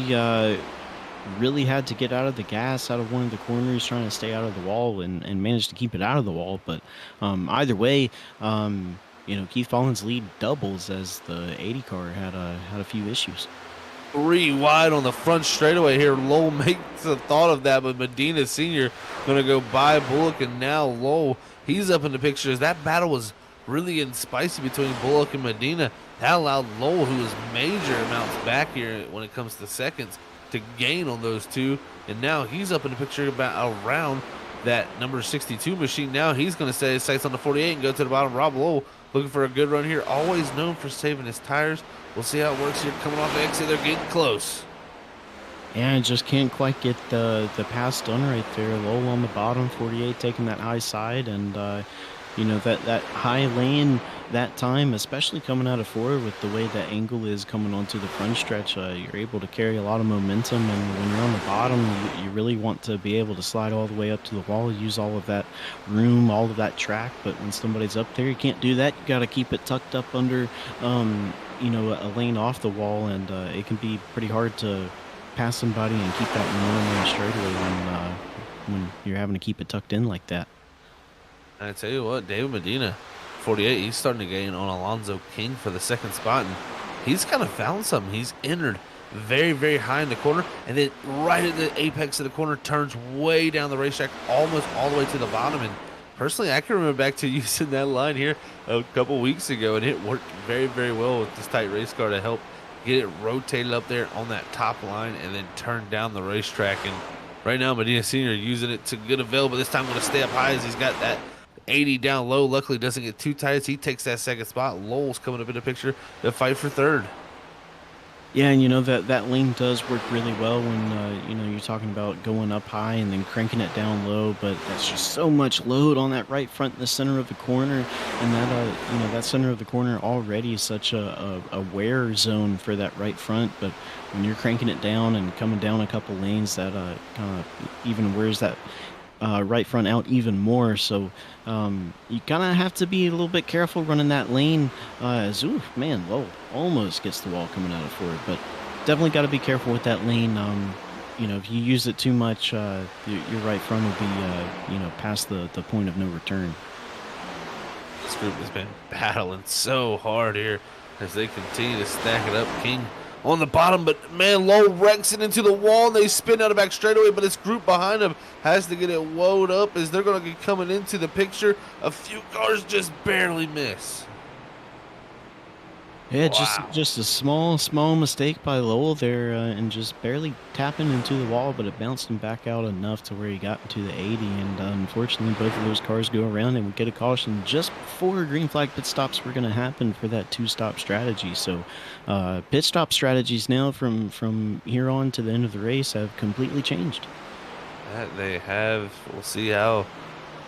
really had to get out of the gas out of one of the corners, trying to stay out of the wall, and managed to keep it out of the wall. But either way, Keith Fallen's lead doubles, as the 80 car had a few issues. 3 wide on the front straightaway here. Lowell makes a thought of that, but Medina Sr. going to go by Bullock, and now Lowell, he's up in the picture. As that battle was really getting spicy between Bullock and Medina, that allowed Lowell, who is major amounts back here when it comes to seconds, to gain on those two. And now he's up in the picture about around that number 62 machine. Now he's going to set his sights on the 48 and go to the bottom. Rob Lowell looking for a good run here, always known for saving his tires. We'll see how it works here coming off the exit. They're getting close. Yeah, just can't quite get the pass done right there. Lowell on the bottom, 48 taking that high side, and that high lane that time, especially coming out of 4 with the way that angle is coming onto the front stretch, you're able to carry a lot of momentum, and when you're on the bottom, you really want to be able to slide all the way up to the wall, use all of that room, all of that track. But when somebody's up there, you can't do that. You got to keep it tucked up under a lane off the wall, and it can be pretty hard to pass somebody and keep that momentum straightaway when you're having to keep it tucked in like that. I tell you what, David Medina, 48, he's starting to gain on Alonzo King for the 2nd spot, and he's kind of found something. He's entered very, very high in the corner, and then right at the apex of the corner, turns way down the racetrack, almost all the way to the bottom. And personally, I can remember back to using that line here a couple weeks ago, and it worked very, very well with this tight race car to help get it rotated up there on that top line and then turn down the racetrack. And right now, Medina Sr. using it to good avail, but this time going to stay up high as he's got that 80 down low. Luckily, doesn't get too tight as he takes that 2nd spot. Lowell's coming up in the picture to fight for 3rd. Yeah, and that lane does work really well when you're talking about going up high and then cranking it down low, but that's just so much load on that right front in the center of the corner, and that center of the corner already is such a wear zone for that right front. But when you're cranking it down and coming down a couple lanes, that kind of even wears that right front out even more. So you kind of have to be a little bit careful running that lane. As ooh, man, Lowell almost gets the wall coming out of Ford, but definitely got to be careful with that lane. If you use it too much, your right front will be, past the point of no return. This group has been battling so hard here as they continue to stack it up. King on the bottom, but man, Low wrecks it into the wall, and they spin out of back straightaway, but this group behind him has to get it woed up as they're going to get coming into the picture. A few cars just barely miss. Yeah, Wow. just a small mistake by Lowell there, and just barely tapping into the wall, but it bounced him back out enough to where he got into the 80, and unfortunately both of those cars go around and we get a caution just before green flag pit stops were going to happen for that two-stop strategy. So pit stop strategies now from here on to the end of the race have completely changed. That they have. We'll see how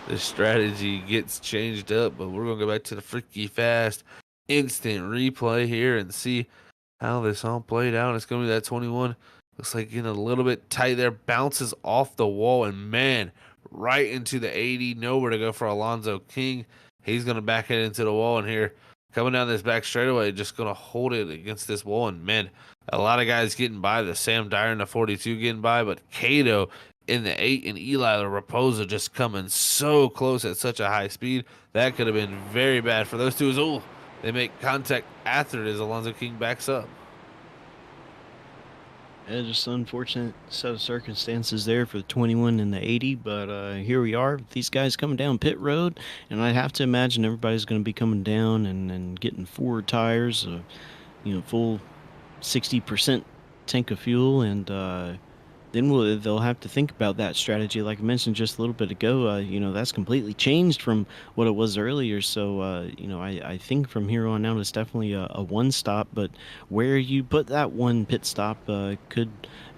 this strategy gets changed up, but we're going to go back to the freaky fast instant replay here and see how this all played out. It's going to be that 21. Looks like getting a little bit tight there. Bounces off the wall, and man, right into the 80. Nowhere to go for Alonzo King. He's going to back it into the wall, and here, coming down this back straightaway, just going to hold it against this wall. And man, a lot of guys getting by. The Sam Dyer in the 42 getting by, but Cato in the 8 and Eli Raposa just coming so close at such a high speed. That could have been very bad for those two. Oh, they make contact after it as Alonzo King backs up. Yeah, just an unfortunate set of circumstances there for the 21 and the 80, but here we are. These guys coming down pit road, and I have to imagine everybody's going to be coming down and getting forward tires, full 60% tank of fuel, and then they'll have to think about that strategy. Like I mentioned just a little bit ago, that's completely changed from what it was earlier. So, I think from here on out, it's definitely a one stop, but where you put that one pit stop could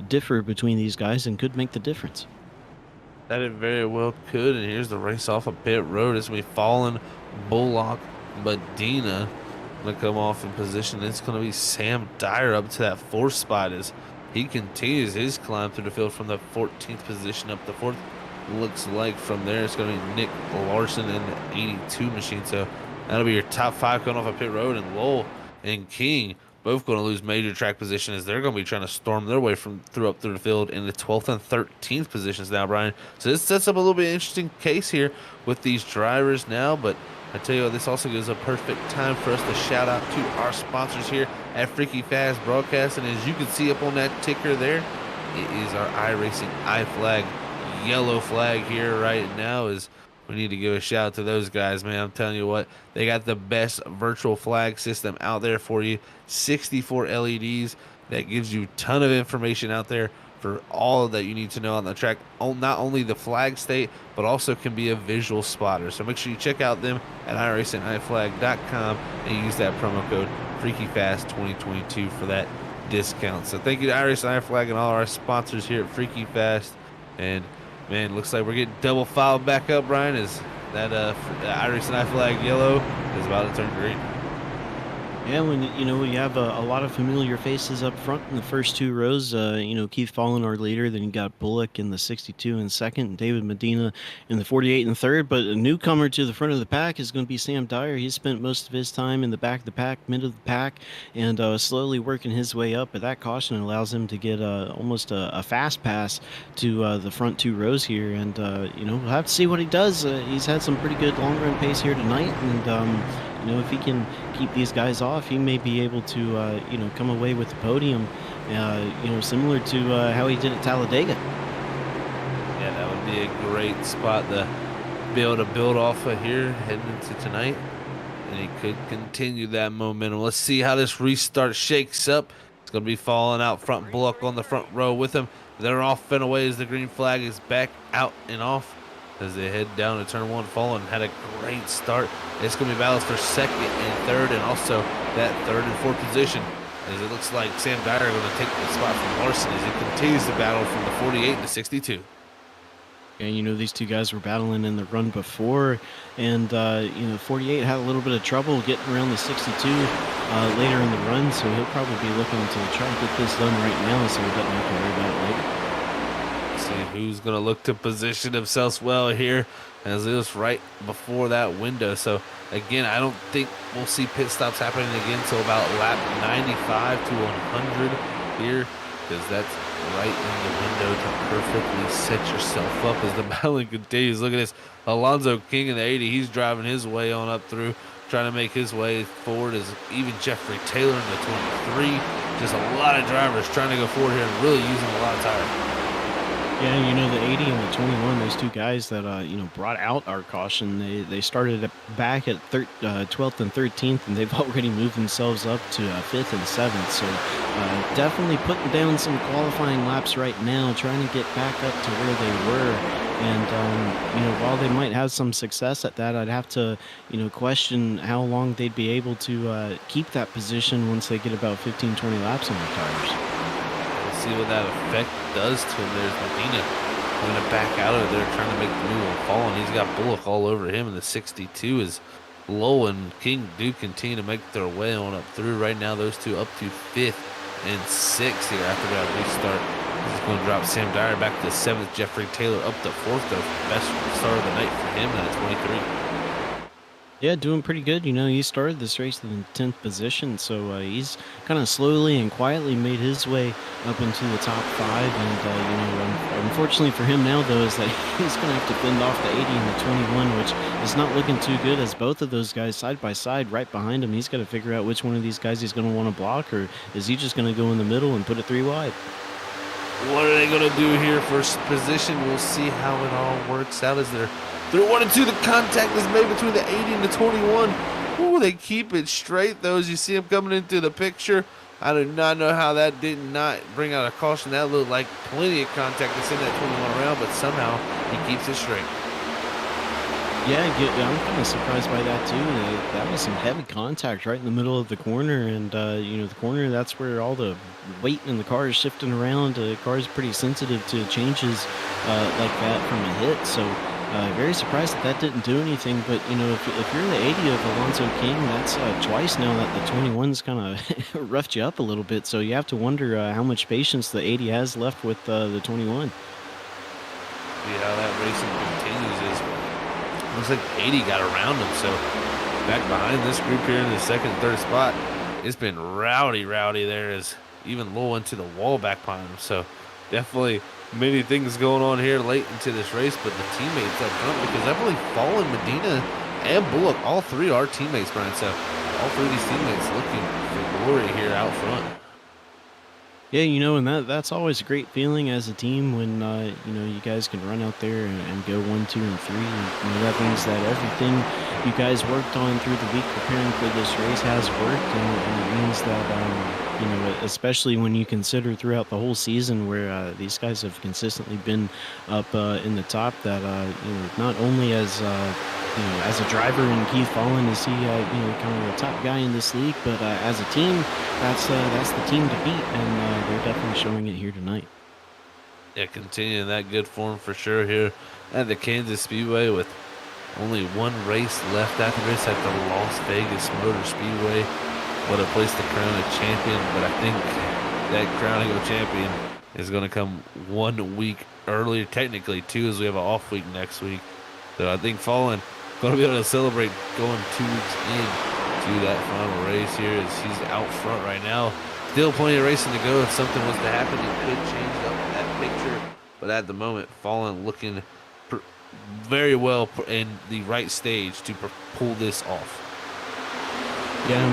differ between these guys and could make the difference. That it very well could, and here's the race off of pit road. It's going to be Fallen, Bullock, Medina going to come off in position. It's going to be Sam Dyer up to that 4th spot as he continues his climb through the field from the 14th position up the 4th. Looks like from there it's going to be Nick Larson in the 82 machine. So that'll be your top 5 coming off of pit road. And Lowell and King both going to lose major track position as they're going to be trying to storm their way up through the field in the 12th and 13th positions now, Brian. So this sets up a little bit interesting case here with these drivers now, but I tell you what, this also gives a perfect time for us to shout out to our sponsors here at Freaky Fast Broadcasting. As you can see up on that ticker there, it is our iRacing iFlag yellow flag here right now. Is we need to give a shout out to those guys, man. I'm telling you what, they got the best virtual flag system out there for you. 64 LEDs that gives you a ton of information out there for all that you need to know on the track. Not only the flag state, but also can be a visual spotter. So make sure you check out them at iRacingIFlag.com and use that promo code FreakyFast2022 for that discount. So thank you to iRacing iFlag and all our sponsors here at Freaky Fast. And man, looks like we're getting double filed back up, Brian, as that iRacing iFlag yellow is about to turn green. Yeah, when you have a lot of familiar faces up front in the first 2 rows. Keith Fallen, our leader. Then you got Bullock in the 62 in second, and David Medina in the 48 in third. But a newcomer to the front of the pack is going to be Sam Dyer. He's spent most of his time in the back of the pack, mid of the pack, and slowly working his way up. But that caution allows him to get almost a fast pass to the front 2 rows here. And we'll have to see what he does. He's had some pretty good long run pace here tonight, and if he can keep these guys off, he may be able to, come away with the podium, similar to how he did at Talladega. Yeah, that would be a great spot to be able to build off of here heading into tonight. And he could continue that momentum. Let's see how this restart shakes up. It's going to be falling out front. Bullock on the front row with him. They're off and away as the green flag is back out and off as they head down to turn 1. Fallen had a great start. It's going to be battles for 2nd and 3rd, and also that 3rd and 4th position, as it looks like Sam Dyer going to take the spot from Larson as he continues to battle from the 48 to 62. And these two guys were battling in the run before, and 48 had a little bit of trouble getting around the 62 later in the run, so he'll probably be looking to try to get this done right now so he doesn't have to worry about it later. See who's going to look to position themselves well here, as it was right before that window. So again, I don't think we'll see pit stops happening again until about lap 95 to 100 here, because that's right in the window to perfectly set yourself up as the battling continues. Look at this, Alonzo King in the 80. He's driving his way on up through, trying to make his way forward, as even Jeffrey Taylor in the 23. Just a lot of drivers trying to go forward here and really using a lot of tire. Yeah, you know, the 80 and the 21, those two guys that, brought out our caution, they started back at 12th and 13th, and they've already moved themselves up to 5th and 7th. So definitely putting down some qualifying laps right now, trying to get back up to where they were. And, while they might have some success at that, I'd have to, question how long they'd be able to keep that position once they get about 15, 20 laps on their tires. See what that effect does to him. There's Medina going to back out of there, trying to make the move on Fallen. He's got Bullock all over him, and the 62 is Low and King do continue to make their way on up through. Right now, those two up to 5th and 6th here after that restart. This is going to drop Sam Dyer back to 7th. Jeffrey Taylor up to 4th. The best start of the night for him at 23. Yeah, doing pretty good. He started this race in 10th position, so he's kind of slowly and quietly made his way up into the top 5. And, unfortunately for him now, though, is that he's going to have to fend off the 80 and the 21, which is not looking too good, as both of those guys side by side right behind him. He's got to figure out which one of these guys he's going to want to block, or is he just going to go in the middle and put it 3 wide? What are they going to do here? First position, we'll see how it all works out as they're through 1 and 2. The contact is made between the 80 and the 21. Ooh, they keep it straight, though, as you see him coming into the picture. I do not know how that did not bring out a caution. That looked like plenty of contact to send that 21 around, but somehow he keeps it straight. Yeah, I'm kind of surprised by that, too. That was some heavy contact right in the middle of the corner, and, the corner, that's where all the weight in the car is shifting around. The car is pretty sensitive to changes like that from a hit, so very surprised that didn't do anything. But, if you're in the 80 of Alonso King, that's twice now that the 21's kind of roughed you up a little bit, so you have to wonder how much patience the 80 has left with the 21. See how that racing continues is. Looks like 80 got around him, so back behind this group here in the 2nd and 3rd spot. It's been rowdy there, as even Lowell into the wall back behind him. So definitely many things going on here late into this race, but the teammates up front, because definitely Fallen, Medina, and Bullock, all 3 are teammates, Brian. So all 3 of these teammates looking for glory here out front. Yeah, and that's always a great feeling as a team when, you guys can run out there and go 1, 2, and 3. And, that means that everything you guys worked on through the week preparing for this race has worked. And it means that, especially when you consider throughout the whole season where these guys have consistently been up in the top, that, not only as a driver in Keith Fallen is he, kind of the top guy in this league, but as a team, that's the team to beat, and they're definitely showing it here tonight. Yeah, continuing that good form for sure here at the Kansas Speedway, with only 1 race left after this at the Las Vegas Motor Speedway. What a place to crown a champion, but I think that crowning of a champion is going to come 1 week earlier, technically 2, as we have an off week next week. So I think Fallen going to be able to celebrate going 2 weeks in to that final race here, as he's out front right now. Still plenty of racing to go. If something was to happen, it could change up that picture. But at the moment, Fallen looking very well in the right stage to pull this off. Yeah,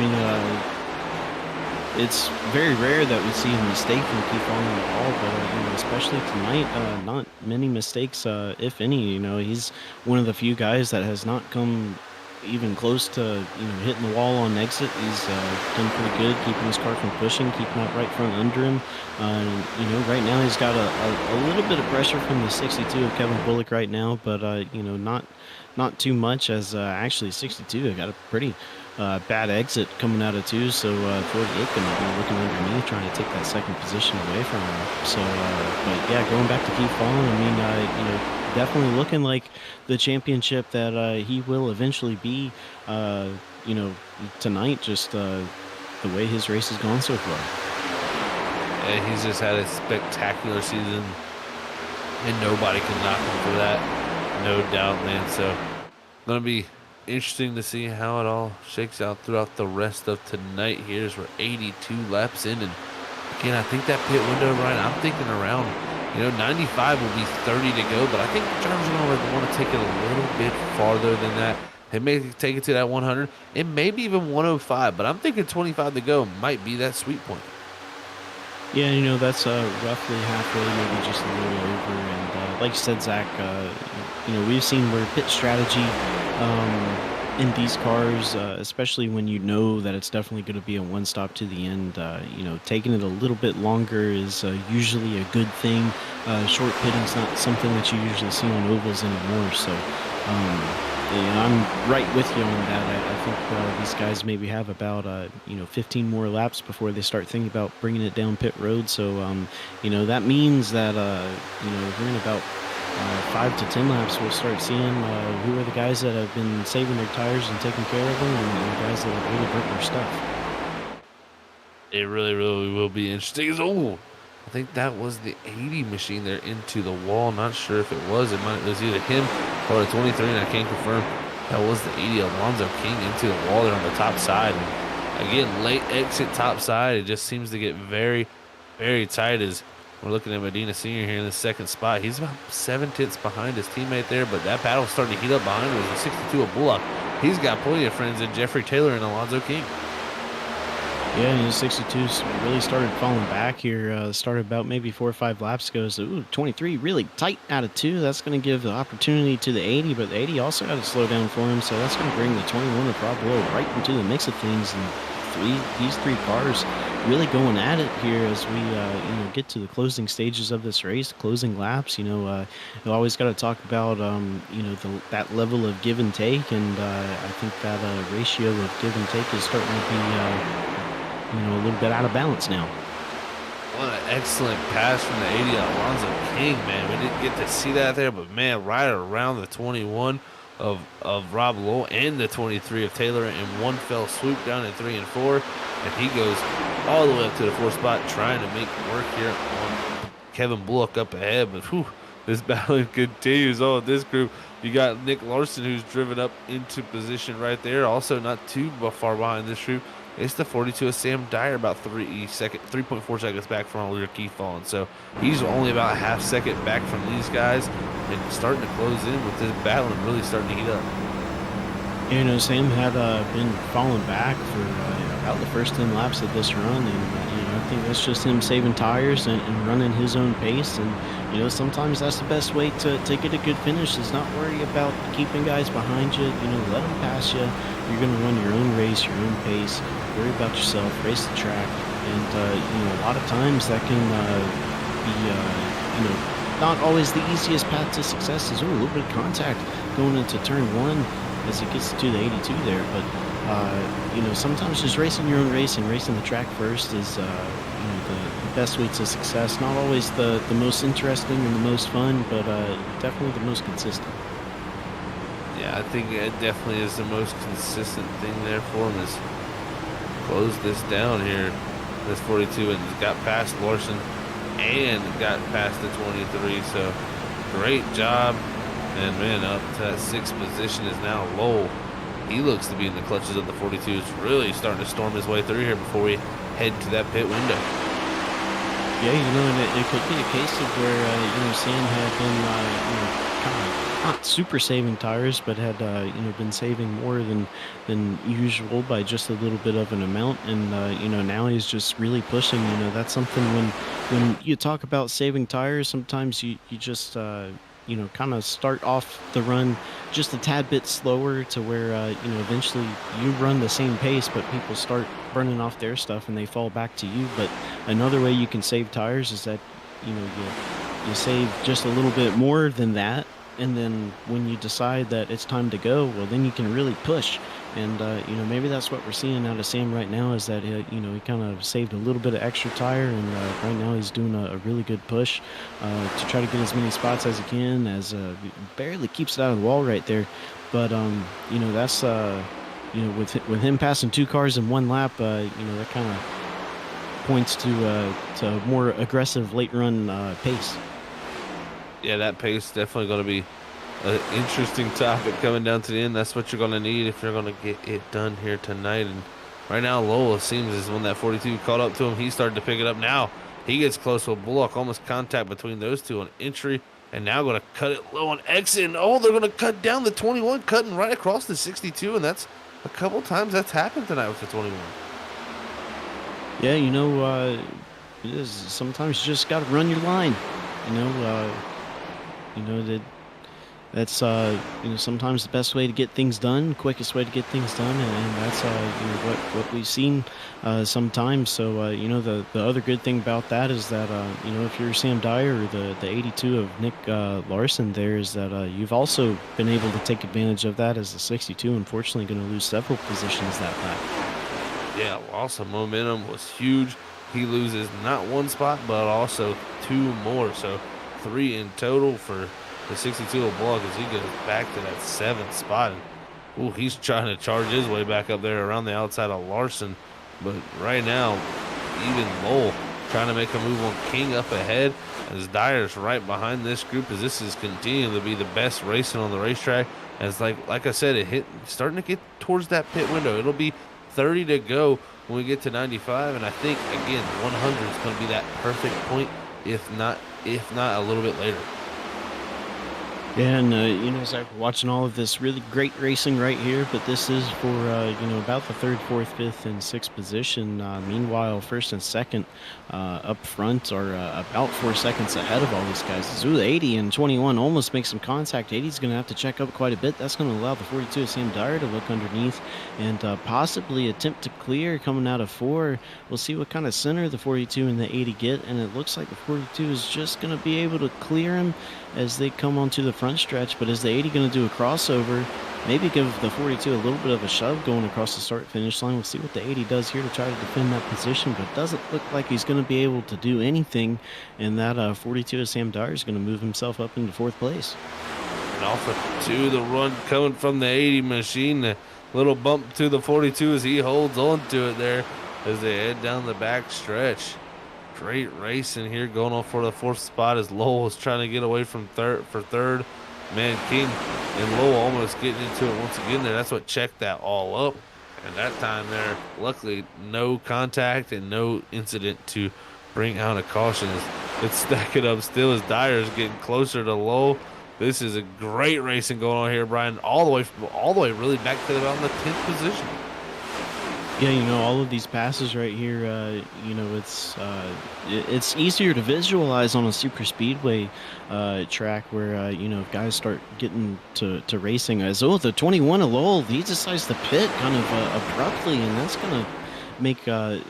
it's very rare that we see a mistake from Keith Fallen at all, but especially tonight, not many mistakes, if any. He's one of the few guys that has not come even close to hitting the wall on exit. He's done pretty good keeping his car from pushing, keeping it right front under him. Right now he's got a little bit of pressure from the 62 of Kevin Bullock right now, but not too much, as actually 62 got a pretty bad exit coming out of 2, so 48 going to be looking underneath, trying to take that 2nd position away from him. So, but yeah, going back to Keith Fallen, definitely looking like the championship that he will eventually be, tonight, just the way his race has gone so far. And he's just had a spectacular season. and nobody can knock him for that, no doubt, man. So gonna be interesting to see how it all shakes out throughout the rest of tonight here as we're 82 laps in. And again, I think that pit window, Ryan, I'm thinking around, 95 will be 30 to go, but I think the drivers are going to want to take it a little bit farther than that. They may take it to that 100 and maybe even 105, but I'm thinking 25 to go might be that sweet point. Yeah, that's roughly halfway, maybe just a little over. And like you said, Zach, we've seen where pit strategy in these cars, especially when you know that it's definitely going to be a one stop to the end, taking it a little bit longer is usually a good thing. Short pitting's not something that you usually see on ovals anymore. So, I'm right with you on that. I think these guys maybe have about 15 more laps before they start thinking about bringing it down pit road. So that means that we're in about 5 to 10 laps. We'll start seeing who are the guys that have been saving their tires and taking care of them, and the guys that have really burnt their stuff. It really, really will be interesting. I think that was the 80 machine there into the wall. Not sure if it was. It was either him or the 23, and I can't confirm. That was the 80 Alonzo King into the wall there on the top side. And again, late exit top side. It just seems to get very, very tight as we're looking at Medina Sr. here in the second spot. He's about 7 tenths behind his teammate there, but that battle's starting to heat up behind him. It was a 62 of Bullock. He's got plenty of friends in Jeffrey Taylor and Alonzo King. Yeah, 62 really started falling back here. Started about maybe 4 or 5 laps ago. So, 23 really tight out of 2. That's going to give the opportunity to the 80, but the 80 also had to slow down for him. So that's going to bring the 21 of Rob Lowe right into the mix of things. And these three cars really going at it here as we get to the closing stages of this race, closing laps. You always got to talk about that level of give and take, and I think that ratio of give and take is starting to be a little bit out of balance now. What an excellent pass from the 80 Alonzo King, man. We didn't get to see that there, but man, right around the 21 of Rob Lowell and the 23 of Taylor in one fell swoop down in 3 and 4, and he goes all the way up to the 4th spot trying to make work here on Kevin Bullock up ahead. But this battling continues on this group. You got Nick Larson, who's driven up into position right there, also not too far behind this group. It's the 42 of Sam Dyer, about 3.4 seconds back from Oliver Keith falling. So he's only about a half second back from these guys and starting to close in with this battle and really starting to heat up. Sam had been falling back for about the first 10 laps of this run, and I think that's just him saving tires and running his own pace. And sometimes that's the best way to get a good finish, is not worry about keeping guys behind you. Let them pass you. You're going to run your own race, your own pace. Worry about yourself, race the track. And a lot of times that can be not always the easiest path to success. Is a little bit of contact going into turn 1 as it gets to the 82 there. But sometimes just racing your own race and racing the track first is the best way to success. Not always the most interesting and the most fun, but definitely the most consistent. Yeah, I think it definitely is the most consistent thing there for him, is close this down here. This 42 and got past Larson and got past the 23. So great job. And man, up to that 6th position is now Lowell. He looks to be in the clutches of the 42. It's really starting to storm his way through here before we head to that pit window. Yeah, and it could be a case of where Sam had been kind of not super saving tires, but had been saving more than usual by just a little bit of an amount, and now he's just really pushing. That's something when you talk about saving tires, sometimes you just kind of start off the run just a tad bit slower to where eventually you run the same pace, but people start burning off their stuff and they fall back to you. But another way you can save tires is that you save just a little bit more than that, and then when you decide that it's time to go, well, then you can really push. And maybe that's what we're seeing out of Sam right now, is that he kind of saved a little bit of extra tire, and right now he's doing a really good push to try to get as many spots as he can, as barely keeps it out of the wall right there. But that's with him passing 2 cars in 1 lap, that kind of points to a more aggressive late run pace. Yeah, that pace definitely going to be an interesting topic coming down to the end. That's what you're going to need if you're going to get it done here tonight. And right now, Lowell, it seems, is when that 42 caught up to him. He started to pick it up now. He gets close with Bullock, almost contact between those two on entry, and now going to cut it low on exit. And, oh, they're going to cut down the 21, cutting right across the 62, and that's a couple times that's happened tonight with the 21. Yeah, it is, sometimes you just got to run your line. That sometimes the best way to get things done, quickest way to get things done, and that's what we've seen sometimes. So the other good thing about that is that if you're Sam Dyer or the 82 of Nick Larson, there is that you've also been able to take advantage of that, as the 62 unfortunately going to lose several positions that lap. Yeah, loss of momentum was huge. He loses not one spot, but also 2 more. So 3 in total for the 62 of Bullock as he goes back to that 7th spot. And, he's trying to charge his way back up there around the outside of Larson. But right now, even Lowell trying to make a move on King up ahead as Dyer's right behind this group as this is continuing to be the best racing on the racetrack. As like I said, starting to get towards that pit window. It'll be 30 to go when we get to 95, and I think again 100 is going to be that perfect point, if not a little bit later. Yeah, and Zach, we're watching all of this really great racing right here, but this is for about the 3rd, 4th, 5th, and 6th position. Meanwhile, 1st and 2nd up front are about 4 seconds ahead of all these guys. The 80 and 21 almost make some contact. 80's going to have to check up quite a bit. That's going to allow the 42 of Sam Dyer to look underneath and possibly attempt to clear coming out of 4. We'll see what kind of center the 42 and the 80 get, and it looks like the 42 is just going to be able to clear him as they come onto the front stretch. But is the 80 going to do a crossover, maybe give the 42 a little bit of a shove going across the start finish line? We'll see what the 80 does here to try to defend that position, but it doesn't look like he's going to be able to do anything, and that 42 of Sam Dyer is going to move himself up into 4th place. And off to the run coming from the 80 machine. A little bump to the 42 as he holds on to it there as they head down the back stretch. Great racing here going on for the 4th spot as Lowell is trying to get away from 3rd. Man, King and Lowell almost getting into it once again there. That's what checked that all up. And that time there, luckily, no contact and no incident to bring out a caution. It's stacking up still as Dyer's getting closer to Lowell. This is a great racing going on here, Brian, all the way really back to about the 10th position. Yeah, all of these passes right here, it's easier to visualize on a super speedway track where, guys start getting to racing. As the 21 of Lowell, he decides to pit kind of abruptly, and that's going to make, the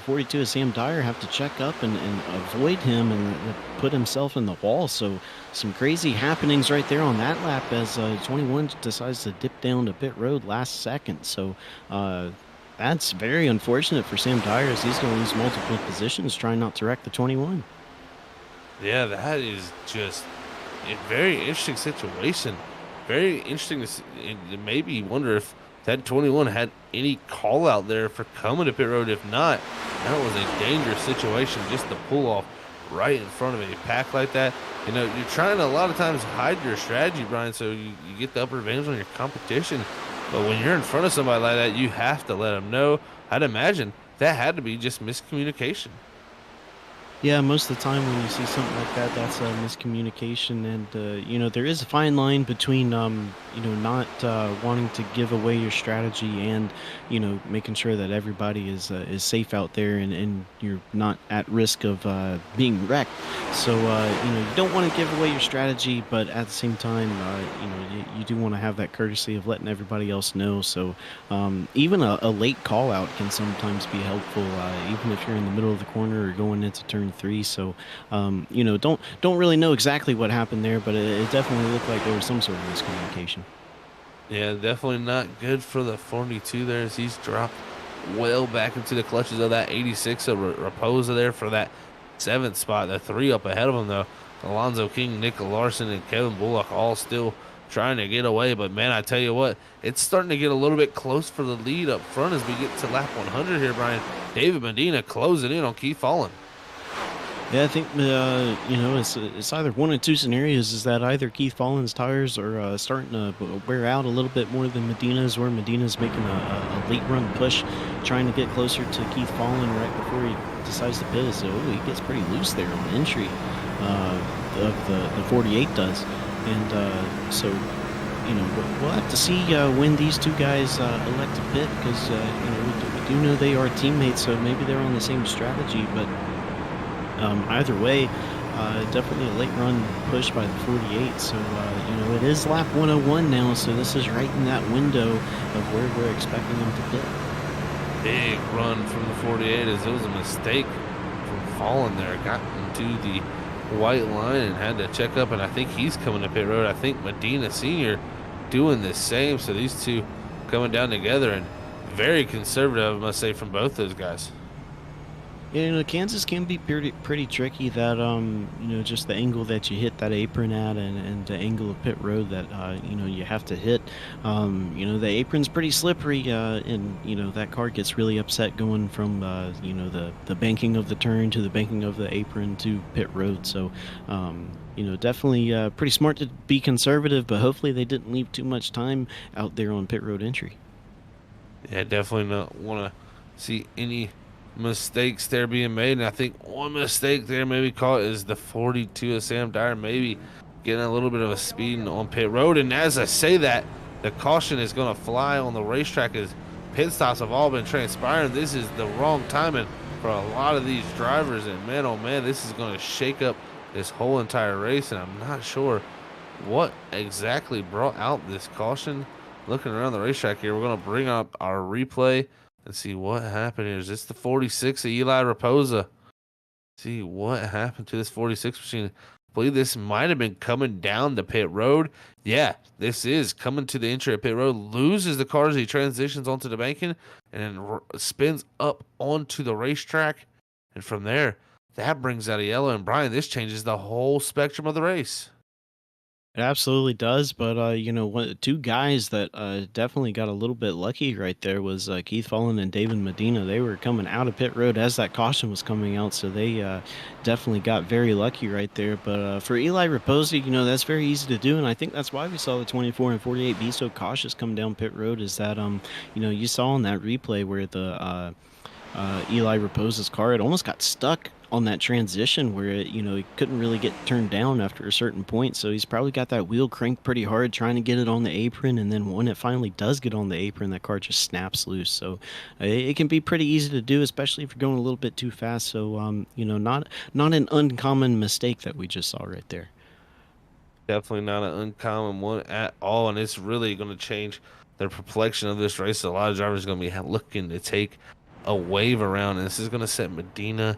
42 of Sam Dyer have to check up and avoid him and put himself in the wall. So some crazy happenings right there on that lap as 21 decides to dip down to pit road last second. So, that's very unfortunate for Sam Dyer as he's going to lose multiple positions trying not to wreck the 21. Yeah, that is just a very interesting situation. Very interesting to maybe wonder if that 21 had any call out there for coming to pit road. If not, that was a dangerous situation just to pull off right in front of a pack like that. You're trying to a lot of times hide your strategy, Brian, so you get the upper advantage on your competition. But when you're in front of somebody like that, you have to let them know. I'd imagine that had to be just miscommunication. Yeah, most of the time when you see something like that, that's a miscommunication. And, there is a fine line between, not wanting to give away your strategy and, making sure that everybody is safe out there and you're not at risk of being wrecked. So, you don't want to give away your strategy, but at the same time, you do want to have that courtesy of letting everybody else know. So even a late call out can sometimes be helpful, even if you're in the middle of the corner or going into turn 3. So, don't really know exactly what happened there, but it definitely looked like there was some sort of miscommunication. Yeah, definitely not good for the 42 there as he's dropped well back into the clutches of that 86 of Raposa there for that 7th spot. The 3 up ahead of him, though. Alonzo King, Nick Larson, and Kevin Bullock all still trying to get away. But, man, I tell you what, it's starting to get a little bit close for the lead up front as we get to lap 100 here, Brian. David Medina closing in on Keith Holland. Yeah, I think it's either one of two scenarios. Is that either Keith Follin's tires are starting to wear out a little bit more than Medina's, where Medina's making a late run push, trying to get closer to Keith Follin right before he decides to pit. So he gets pretty loose there on the entry of the 48 does, and so we'll have to see when these two guys elect to pit, because we do know they are teammates, so maybe they're on the same strategy, but. Either way, definitely a late run push by the 48. So, it is lap 101 now. So this is right in that window of where we're expecting them to pit. Big run from the 48 as it was a mistake from falling there. Got into the white line and had to check up. And I think he's coming to pit road. I think Medina Sr. doing the same. So these two coming down together, and very conservative, I must say, from both those guys. Yeah, Kansas can be pretty tricky. That just the angle that you hit that apron at, and the angle of pit road that you have to hit. The apron's pretty slippery, and that car gets really upset going from the banking of the turn to the banking of the apron to pit road. So definitely pretty smart to be conservative, but hopefully they didn't leave too much time out there on pit road entry. Yeah, definitely not want to see any mistakes there being made. And I think one mistake there maybe caught is the 42 of Sam Dyer maybe getting a little bit of a speeding on pit road. And as I say that, the caution is going to fly on the racetrack as pit stops have all been transpiring. This is the wrong timing for a lot of these drivers, and man, oh man, this is going to shake up this whole entire race, and I'm not sure what exactly brought out this caution. Looking around the racetrack here, we're going to bring up our replay and see what happened here. Is this the 46 of Eli Raposa? See what happened to this 46 machine. I believe this might have been coming down the pit road. Yeah, this is coming to the entry at pit road. Loses the car as he transitions onto the banking and then spins up onto the racetrack. And from there, that brings out a yellow. And Brian, this changes the whole spectrum of the race. It absolutely does, but two guys that definitely got a little bit lucky right there was Keith Follin and David Medina. They were coming out of pit road as that caution was coming out, so they definitely got very lucky right there. But for Eli Raposa, that's very easy to do, and I think that's why we saw the 24 and 48 be so cautious come down pit road. Is that you saw in that replay where the Eli Raposa's car, it almost got stuck on that transition where he couldn't really get turned down after a certain point, so he's probably got that wheel cranked pretty hard trying to get it on the apron, and then when it finally does get on the apron, that car just snaps loose. So it can be pretty easy to do, especially if you're going a little bit too fast. So not an uncommon mistake that we just saw right there. Definitely not an uncommon one at all, and it's really going to change the complexion of this race. A lot of drivers are going to be looking to take a wave around, and this is going to set Medina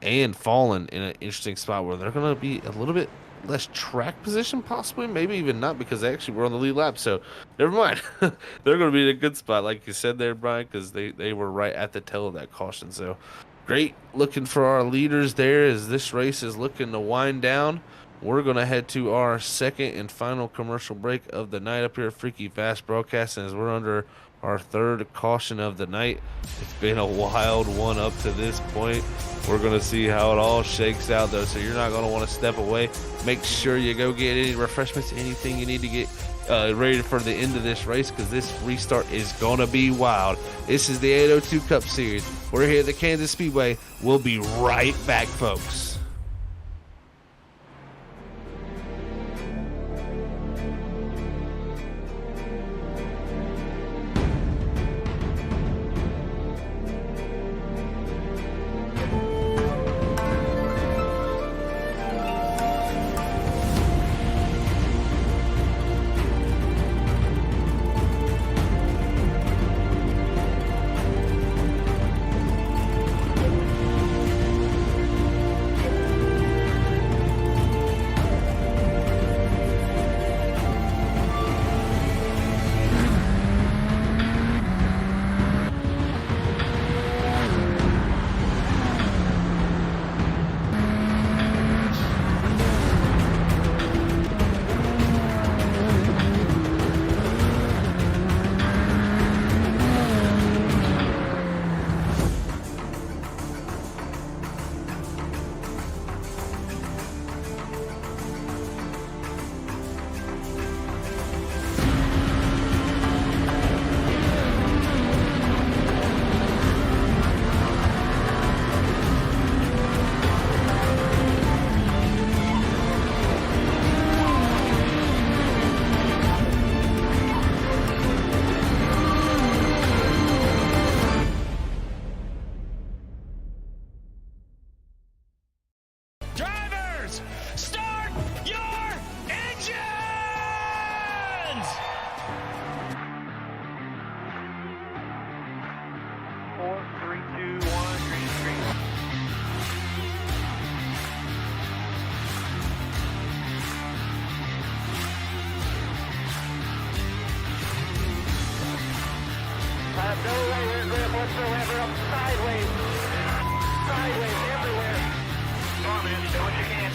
and Fallen in an interesting spot where they're going to be a little bit less track position, possibly, maybe even not, because they actually were on the lead lap. So never mind. They're going to be in a good spot, like you said there, Brian, because they were right at the tail of that caution. So great looking for our leaders there as this race is looking to wind down. We're going to head to our second and final commercial break of the night up here at Freaky Fast Broadcasting as we're under our third caution of the night. It's been a wild one up to this point. We're going to see how it all shakes out, though, so you're not going to want to step away. Make sure you go get any refreshments, anything you need to get ready for the end of this race, because this restart is going to be wild. This is the 802 Cup Series. We're here at the Kansas Speedway. We'll be right back, folks. 4, 3, 2, 1, green screen. No rear grip whatsoever, up sideways. Sideways everywhere. Come on, man, do what you can.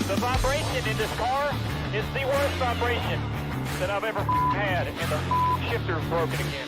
The vibration in this car is the worst vibration that I've ever had, and the shifter's broken again.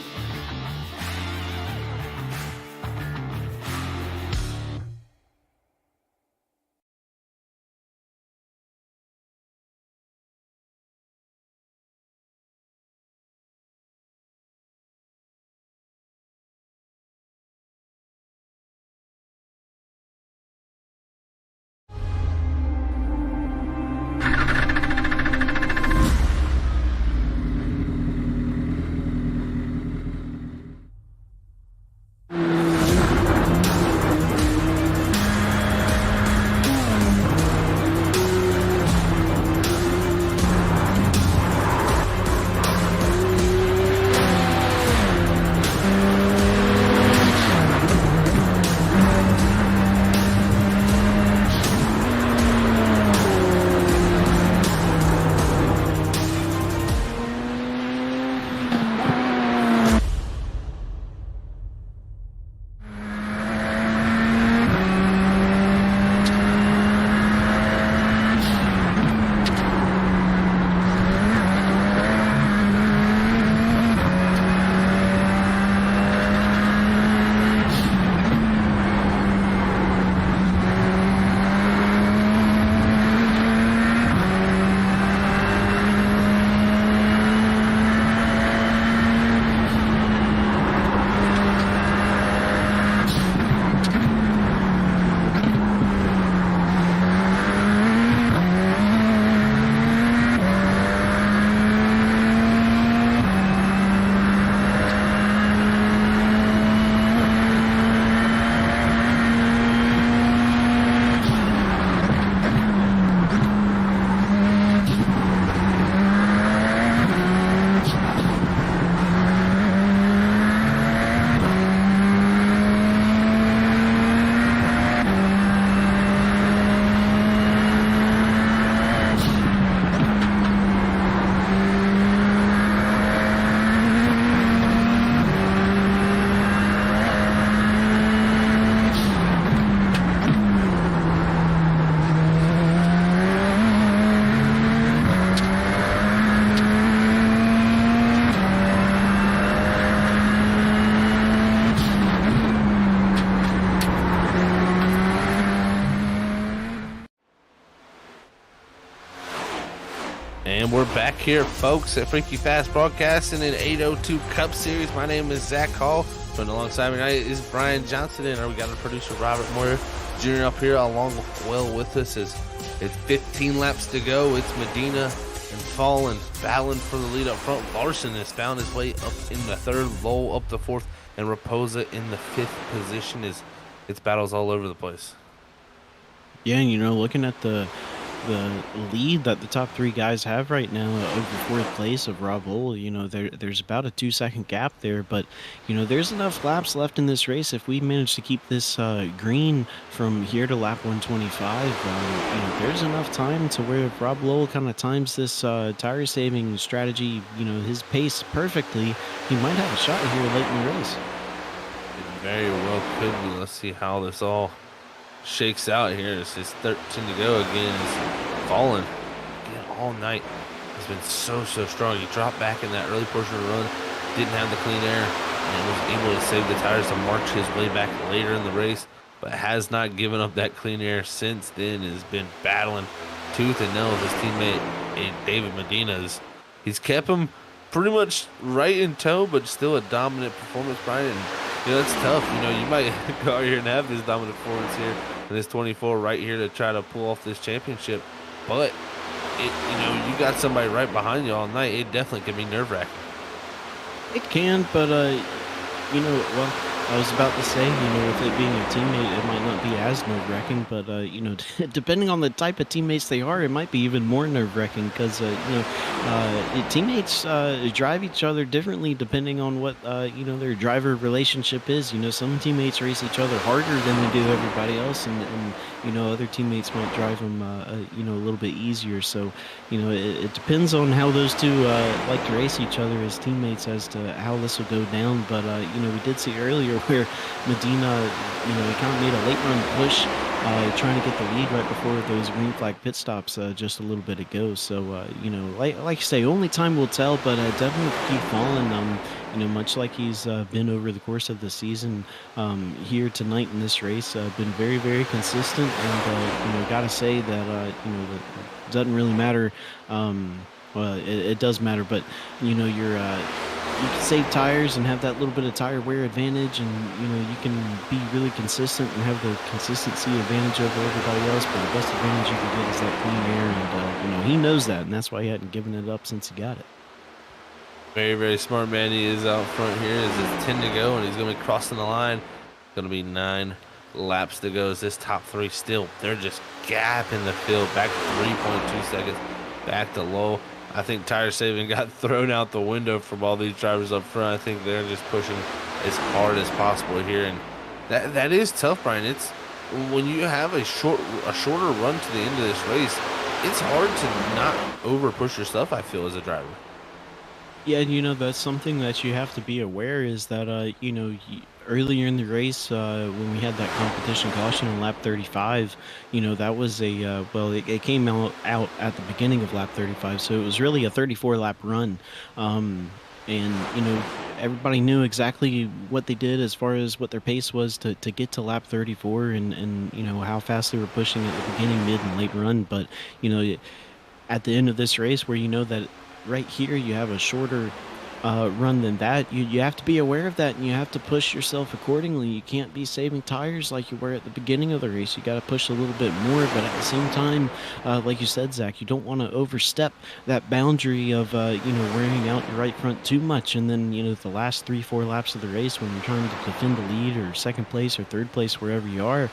And we're back here, folks, at Freaky Fast Broadcasting in 802 Cup Series. My name is Zach Hall. And alongside me tonight is Brian Johnson. And we got our producer, Robert Moyer Jr. up here along with us. It's 15 laps to go. It's Medina and Fallen battling for the lead up front. Larson has found his way up in the third, Lowell up the fourth, and Raposa in the fifth position. It's battles all over the place. Yeah, and looking at the lead that the top three guys have right now over fourth place of Rob Lowell, there's about a 2-second gap there, but there's enough laps left in this race. If we manage to keep this green from here to lap 125, there's enough time to where if Rob Lowell kind of times this tire saving strategy, his pace perfectly, he might have a shot here late in the race. It very well could be. Let's see how this all shakes out here. It's just 13 to go again. It's Fallen again all night. Has been so strong. He dropped back in that early portion of the run, didn't have the clean air, and was able to save the tires to march his way back later in the race, but has not given up that clean air since then. Has been battling tooth and nail with his teammate David Medina. He's kept him pretty much right in tow, but still a dominant performance, Brian. And it's tough. You might go out here and have this dominant performance here in this 24 right here to try to pull off this championship, but you got somebody right behind you all night. It definitely can be nerve-wracking. It can, but well, I was about to say, with it being a teammate, it might not be as nerve-wracking, but depending on the type of teammates they are, it might be even more nerve-wracking because teammates drive each other differently depending on what their driver relationship is. Some teammates race each other harder than they do everybody else, and other teammates might drive them a little bit easier. So it depends on how those two like to race each other as teammates as to how this will go down. But we did see earlier where Medina, he kind of made a late run push, trying to get the lead right before those green flag pit stops just a little bit ago. So like you say, only time will tell. But definitely keep falling. Much like he's been over the course of the season, here tonight in this race, been very, very consistent. And gotta say that that it doesn't really matter. Well, it does matter, but you can save tires and have that little bit of tire wear advantage, and you can be really consistent and have the consistency advantage over everybody else. But the best advantage you can get is that clean air, and he knows that, and that's why he hadn't given it up since he got it. Very, very smart man. He is out front here. It's 10 to go, and he's going to be crossing the line. Going to be 9 laps to go. As this top 3 still, they're just gapping the field. Back to 3.2 seconds. Back to low. I think tire saving got thrown out the window from all these drivers up front. I think they're just pushing as hard as possible here, and that is tough, Brian. It's when you have a shorter run to the end of this race, it's hard to not over push yourself, I feel, as a driver. Yeah, that's something that you have to be aware is that, earlier in the race, when we had that competition caution in lap 35, that was it came out at the beginning of lap 35, so it was really a 34 lap run. And everybody knew exactly what they did as far as what their pace was to get to lap 34 and how fast they were pushing at the beginning, mid, and late run. But, at the end of this race where that right here you have a shorter run than that, you have to be aware of that, and you have to push yourself accordingly. You can't be saving tires like you were at the beginning of the race. You got to push a little bit more, but at the same time, like you said, Zach, you don't want to overstep that boundary of wearing out your right front too much, and then the last 3-4 laps of the race when you're trying to defend the lead or second place or third place, wherever you are,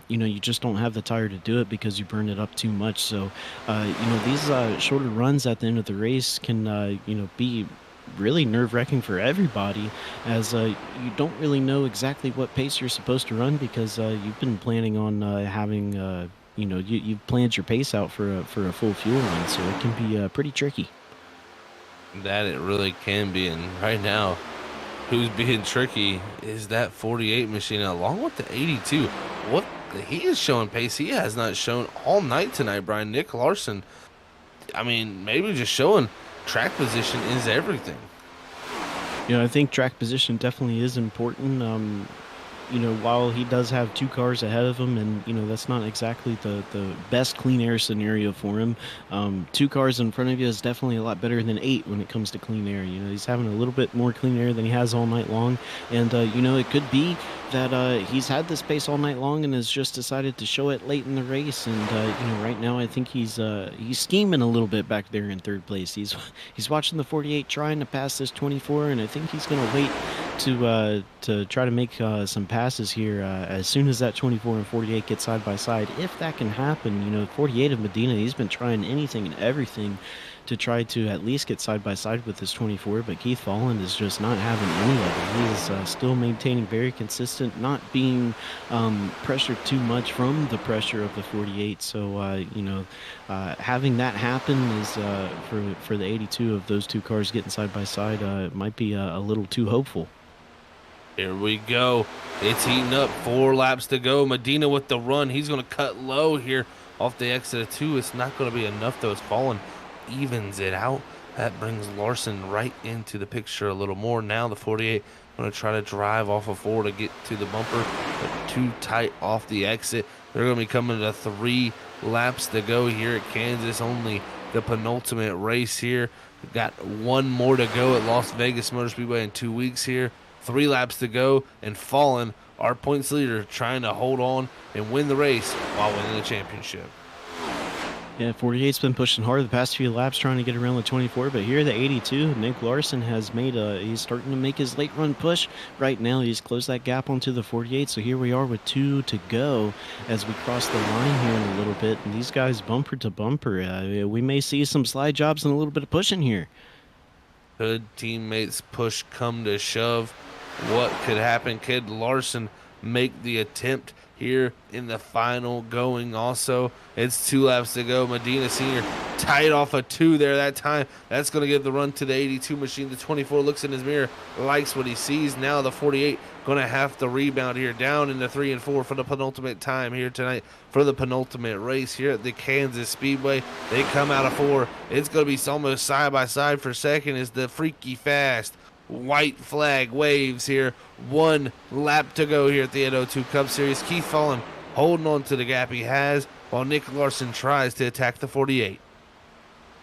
you just don't have the tire to do it because you burn it up too much. So these shorter runs at the end of the race can be really nerve-wracking for everybody, as you don't really know exactly what pace you're supposed to run because you've been planning on having you've planned your pace out for a full fuel run, so it can be pretty tricky. That it really can be, and right now, who's being tricky is that 48 machine along with the 82. What he is showing pace he has not shown all night tonight, Brian. Nick Larson, I mean, maybe just showing track position is everything. I think track position definitely is important. While he does have 2 cars ahead of him, and that's not exactly the best clean air scenario for him. 2 cars in front of you is definitely a lot better than 8 when it comes to clean air. He's having a little bit more clean air than he has all night long, and it could be that he's had this pace all night long and has just decided to show it late in the race. And right now I think he's scheming a little bit back there in third place. He's watching the 48 trying to pass this 24, and I think he's going to wait to try to make some passes here as soon as that 24 and 48 get side by side. If that can happen, 48 of Medina, he's been trying anything and everything to try to at least get side by side with this 24, but Keith Folland is just not having any of it. He is still maintaining very consistent, not being pressured too much from the pressure of the 48. So having that happen is for the 82 of those 2 cars getting side by side might be a little too hopeful. Here we go. It's heating up. 4 laps to go. Medina with the run. He's going to cut low here off the exit of 2. It's not going to be enough, though. It's fallen. Evens it out. That brings Larson right into the picture a little more. Now the 48 going to try to drive off of 4 to get to the bumper, but too tight off the exit. They're going to be coming to 3 laps to go here at Kansas. Only the penultimate race here. We've got 1 more to go at Las Vegas Motor Speedway in 2 weeks here. 3 laps to go, and Fallen, our points leader, trying to hold on and win the race while winning the championship. Yeah, 48's been pushing hard the past few laps trying to get around the 24, but here the 82, Nick Larson has made he's starting to make his late run push. Right now, he's closed that gap onto the 48, so here we are with 2 to go as we cross the line here in a little bit, and these guys bumper to bumper. We may see some slide jobs and a little bit of pushing here. Could teammates push come to shove? What could happen? Could Larson make the attempt here in the final going? Also, it's 2 laps to go. Medina Sr. tight off a 2 there that time. That's going to give the run to the 82 machine. The 24 looks in his mirror, likes what he sees. Now the 48 going to have to rebound here, down in the 3 and 4 for the penultimate time here tonight, for the penultimate race here at the Kansas Speedway. They come out of 4. It's going to be almost side by side for second as the freaky fast white flag waves here. 1 lap to go here at the 802 Cup Series. Keith Fallen holding on to the gap he has while Nick Larson tries to attack the 48.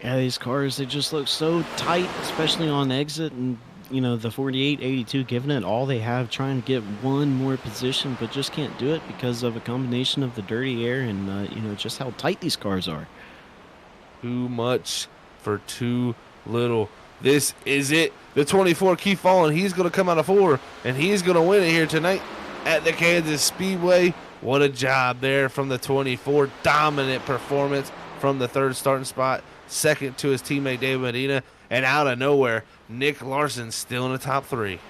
Yeah, these cars, they just look so tight, especially on exit, and the 48, 82 giving it all they have, trying to get one more position, but just can't do it because of a combination of the dirty air and just how tight these cars are. Too much for too little. This is it. The 24, Keith Fallen, he's going to come out of 4, and he's going to win it here tonight at the Kansas Speedway. What a job there from the 24. Dominant performance from the 3rd starting spot. Second to his teammate David Medina. And out of nowhere, Nick Larson still in the top 3.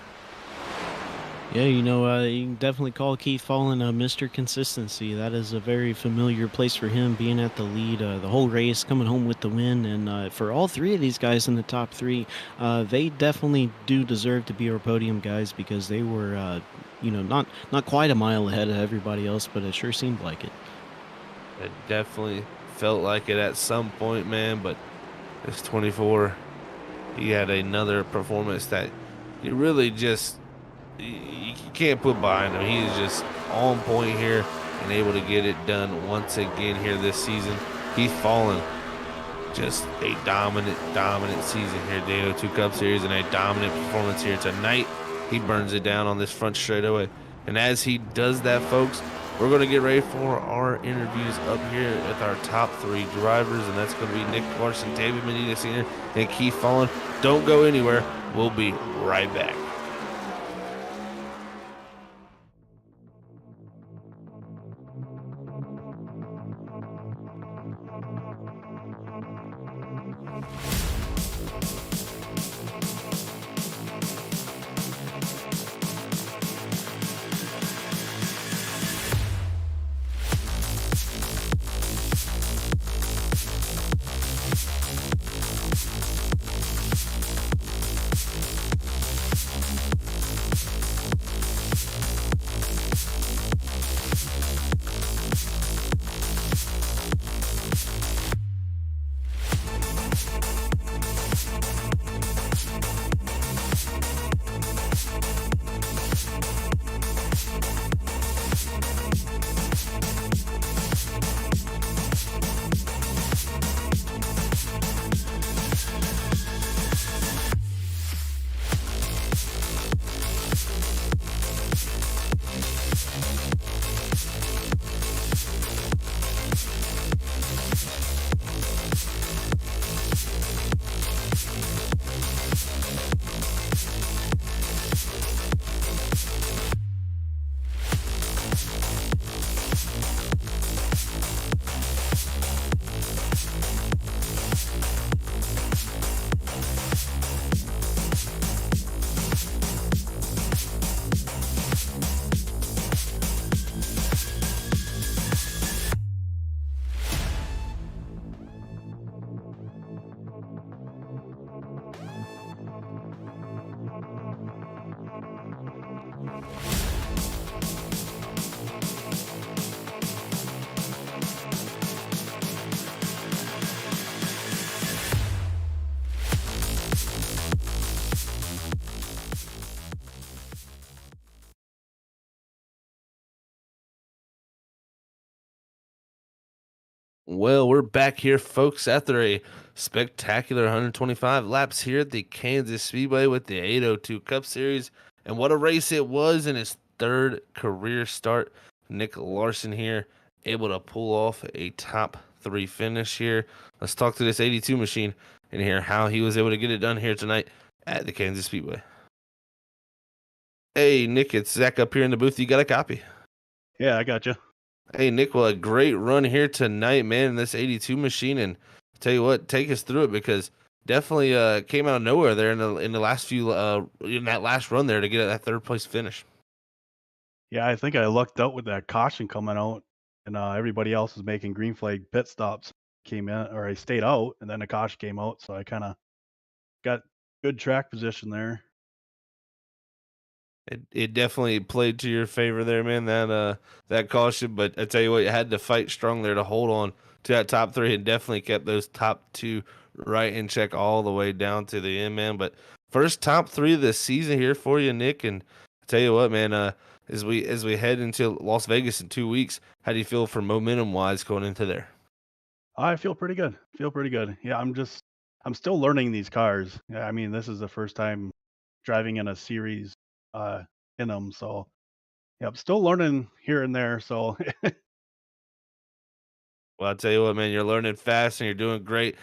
Yeah, you can definitely call Keith Fallen Mr. Consistency. That is a very familiar place for him, being at the lead the whole race, coming home with the win. And for all 3 of these guys in the top 3, they definitely do deserve to be our podium guys, because they were, not quite a mile ahead of everybody else, but it sure seemed like it. It definitely felt like it at some point, man, but this 24, he had another performance that you really just, you can't put behind him. He's just on point here and able to get it done once again here this season. He's fallen just a dominant season here at the 802 Cup Series, and a dominant performance here tonight. He burns it down on this front straightaway. And as he does that, folks, we're going to get ready for our interviews up here with our top 3 drivers, and that's going to be Nick Larson, David Medina Sr., and Keith Fallen. Don't go anywhere. We'll be right back. Well, we're back here, folks, after a spectacular 125 laps here at the Kansas Speedway with the 802 Cup Series. And what a race it was in his 3rd career start. Nick Larson here able to pull off a top 3 finish here. Let's talk to this 82 machine and hear how he was able to get it done here tonight at the Kansas Speedway. Hey, Nick, it's Zach up here in the booth. You got a copy? Yeah, I got you. Hey, Nick, well, a great run here tonight, man, in this 82 machine. And tell you what, take us through it because definitely came out of nowhere there in the last few in that last run there to get that 3rd place finish. Yeah, I think I lucked out with that caution coming out, and everybody else was making green flag pit stops. Came in, or I stayed out, and then the caution came out, so I kind of got good track position there. It definitely played to your favor there, man. That caution, but I tell you what, you had to fight strong there to hold on to that top 3, and definitely kept those top 2 right in check all the way down to the end, man. But first top 3 of the season here for you, Nick. And I tell you what, man, as we head into Las Vegas in 2 weeks, how do you feel for momentum wise going into there? I feel pretty good. Yeah, I'm still learning these cars. Yeah, I mean, this is the first time driving in a series uh, in them, so yeah, I'm still learning here and there. So Well, I'll tell you what, man, you're learning fast and you're doing great.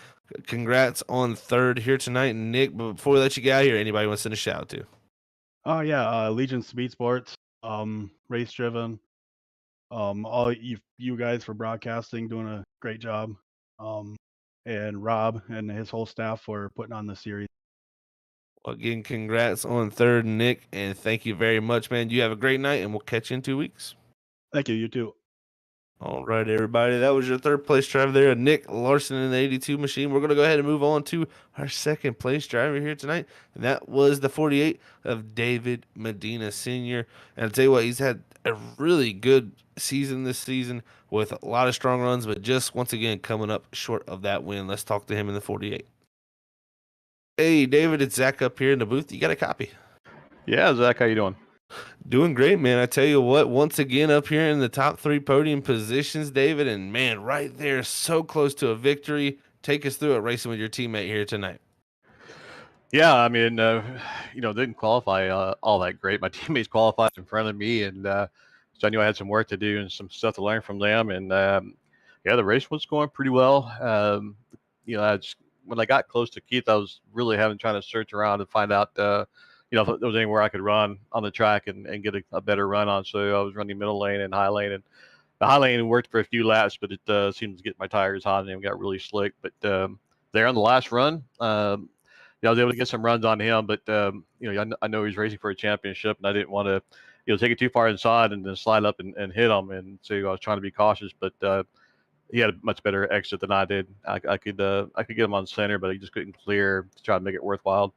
Congrats on 3rd here tonight, Nick. But before we let you get out of here, anybody want to send a shout out to? oh yeah, Legion Speed Sports, race driven. All you guys for broadcasting, doing a great job. Um, and Rob and his whole staff for putting on the series. Well, again, congrats on 3rd, Nick, and thank you very much, man. You have a great night, and we'll catch you in 2 weeks. Thank you. You too. All right, everybody. That was your 3rd place driver there, Nick Larson in the 82 machine. We're going to go ahead and move on to our 2nd place driver here tonight, and that was the 48 of David Medina Sr. And I'll tell you what, he's had a really good season this season with a lot of strong runs, but just once again coming up short of that win. Let's talk to him in the 48. Hey, David, it's Zach up here in the booth. You got a copy? Yeah, Zach, how you doing? Doing great, man. I tell you what, once again up here in the top 3 podium positions, David, and man, right there, so close to a victory. Take us through it, racing with your teammate here tonight. Yeah, I mean, didn't qualify all that great. My teammates qualified in front of me, and so I knew I had some work to do and some stuff to learn from them. And the race was going pretty well. When I got close to Keith, I was really trying to search around and find out, if there was anywhere I could run on the track and get a better run on. So I was running middle lane and high lane, and the high lane worked for a few laps, but it seemed to get my tires hot and it got really slick. But there on the last run, I was able to get some runs on him. But I know he's racing for a championship, and I didn't want to, take it too far inside and then slide up and hit him. And so I was trying to be cautious, but he had a much better exit than I did. I could get him on center, but he just couldn't clear to try to make it worthwhile.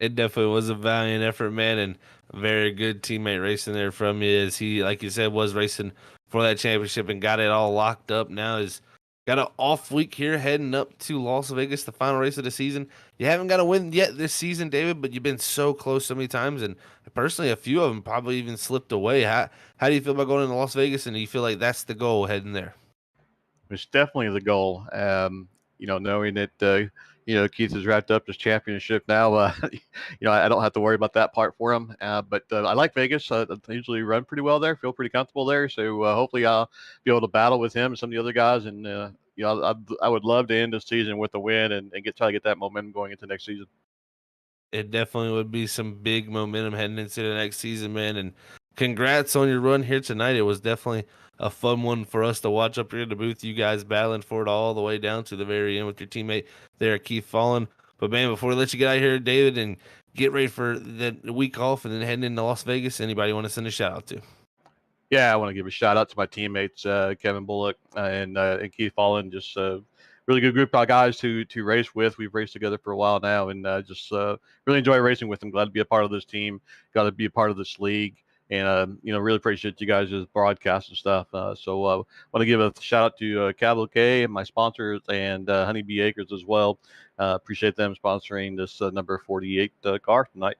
It definitely was a valiant effort, man, and a very good teammate racing there from you. As he, like you said, was racing for that championship and got it all locked up. Now is got an off week here heading up to Las Vegas, the final race of the season. You haven't got a win yet this season, David, but you've been so close so many times, and personally, a few of them probably even slipped away. How do you feel about going into Las Vegas, and do you feel like that's the goal heading there? It's definitely the goal. Knowing that Keith has wrapped up his championship now. I don't have to worry about that part for him. But I like Vegas. I usually run pretty well there. Feel pretty comfortable there. So hopefully I'll be able to battle with him and some of the other guys. And I would love to end the season with a win and try to get that momentum going into next season. It definitely would be some big momentum heading into the next season, man. And congrats on your run here tonight. It was definitely a fun one for us to watch up here in the booth. You guys battling for it all the way down to the very end with your teammate there, Keith Fallen. But man, before we let you get out of here, David, and get ready for the week off and then heading into Las Vegas, anybody want to send a shout out to? Yeah, I want to give a shout out to my teammates, Kevin Bullock and Keith Fallen. Just really good group of guys to race with. We've raced together for a while now, and just really enjoy racing with them. Glad to be a part of this team. Got to be a part of this league. And, really appreciate you guys' broadcast and stuff. So want to give a shout out to Cavalcade and my sponsors and Honeybee Acres as well. Appreciate them sponsoring this number 48 car tonight.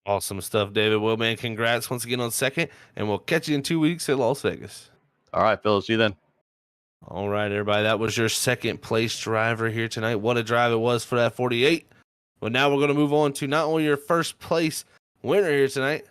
Awesome stuff, David. Well, man, congrats once again on 2nd, and we'll catch you in 2 weeks at Las Vegas. All right, fellas. See you then. All right, everybody. That was your 2nd place driver here tonight. What a drive it was for that 48. Well, now we're going to move on to not only your 1st place winner here tonight,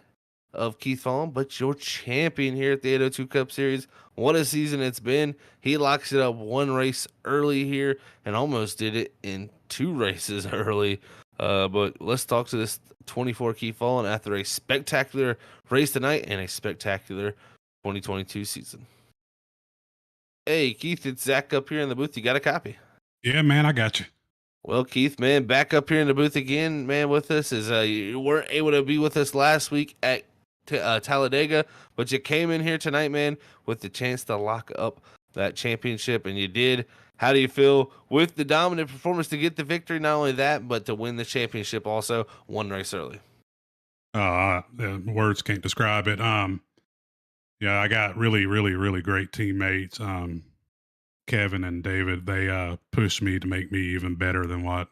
of Keith Fallen, but your champion here at the 802 Cup Series. What a season it's been. He locks it up one race early here and almost did it in 2 races early. But let's talk to this 24 Keith Fallen after a spectacular race tonight and a spectacular 2022 season. Hey, Keith, it's Zach up here in the booth. You got a copy? Yeah, man, I got you. Well, Keith, man, back up here in the booth again, man, with us. You weren't able to be with us last week at Talladega, but you came in here tonight, man, with the chance to lock up that championship, and you did. How do you feel with the dominant performance to get the victory? Not only that, but to win the championship also 1 race early. The words can't describe it. Yeah, I got really great teammates. Kevin and David, they pushed me to make me even better than what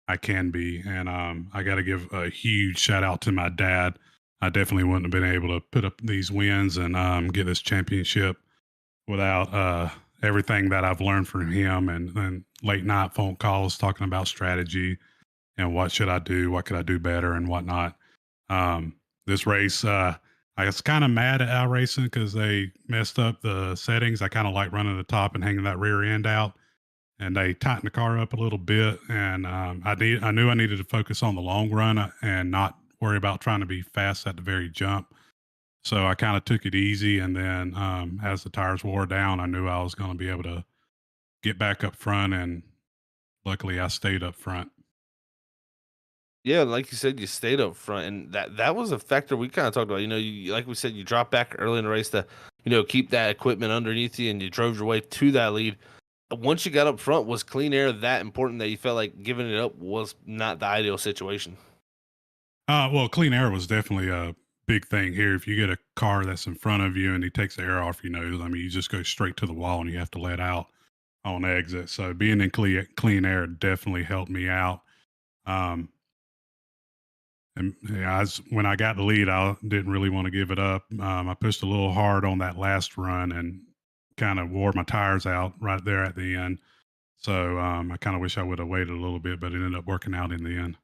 I can be. And I got to give a huge shout out to my dad. I definitely wouldn't have been able to put up these wins and get this championship without everything that I've learned from him and late night phone calls talking about strategy and what should I do, what could I do better and whatnot. This race, I was kind of mad at iRacing because they messed up the settings. I kind of like running the top and hanging that rear end out, and they tightened the car up a little bit. And I knew I needed to focus on the long run and not worry about trying to be fast at the very jump. So I kind of took it easy. And then as the tires wore down, I knew I was going to be able to get back up front. And luckily I stayed up front. Yeah, like you said, you stayed up front, and that was a factor we kind of talked about. You like we said, you dropped back early in the race to, keep that equipment underneath you, and you drove your way to that lead. Once you got up front, was clean air that important that you felt like giving it up was not the ideal situation? Well, clean air was definitely a big thing here. If you get a car that's in front of you and he takes the air off your nose, I mean, you just go straight to the wall and you have to let out on exit. So being in clean air definitely helped me out. And yeah, when I got the lead, I didn't really want to give it up. I pushed a little hard on that last run and kind of wore my tires out right there at the end. So I kind of wish I would have waited a little bit, but it ended up working out in the end.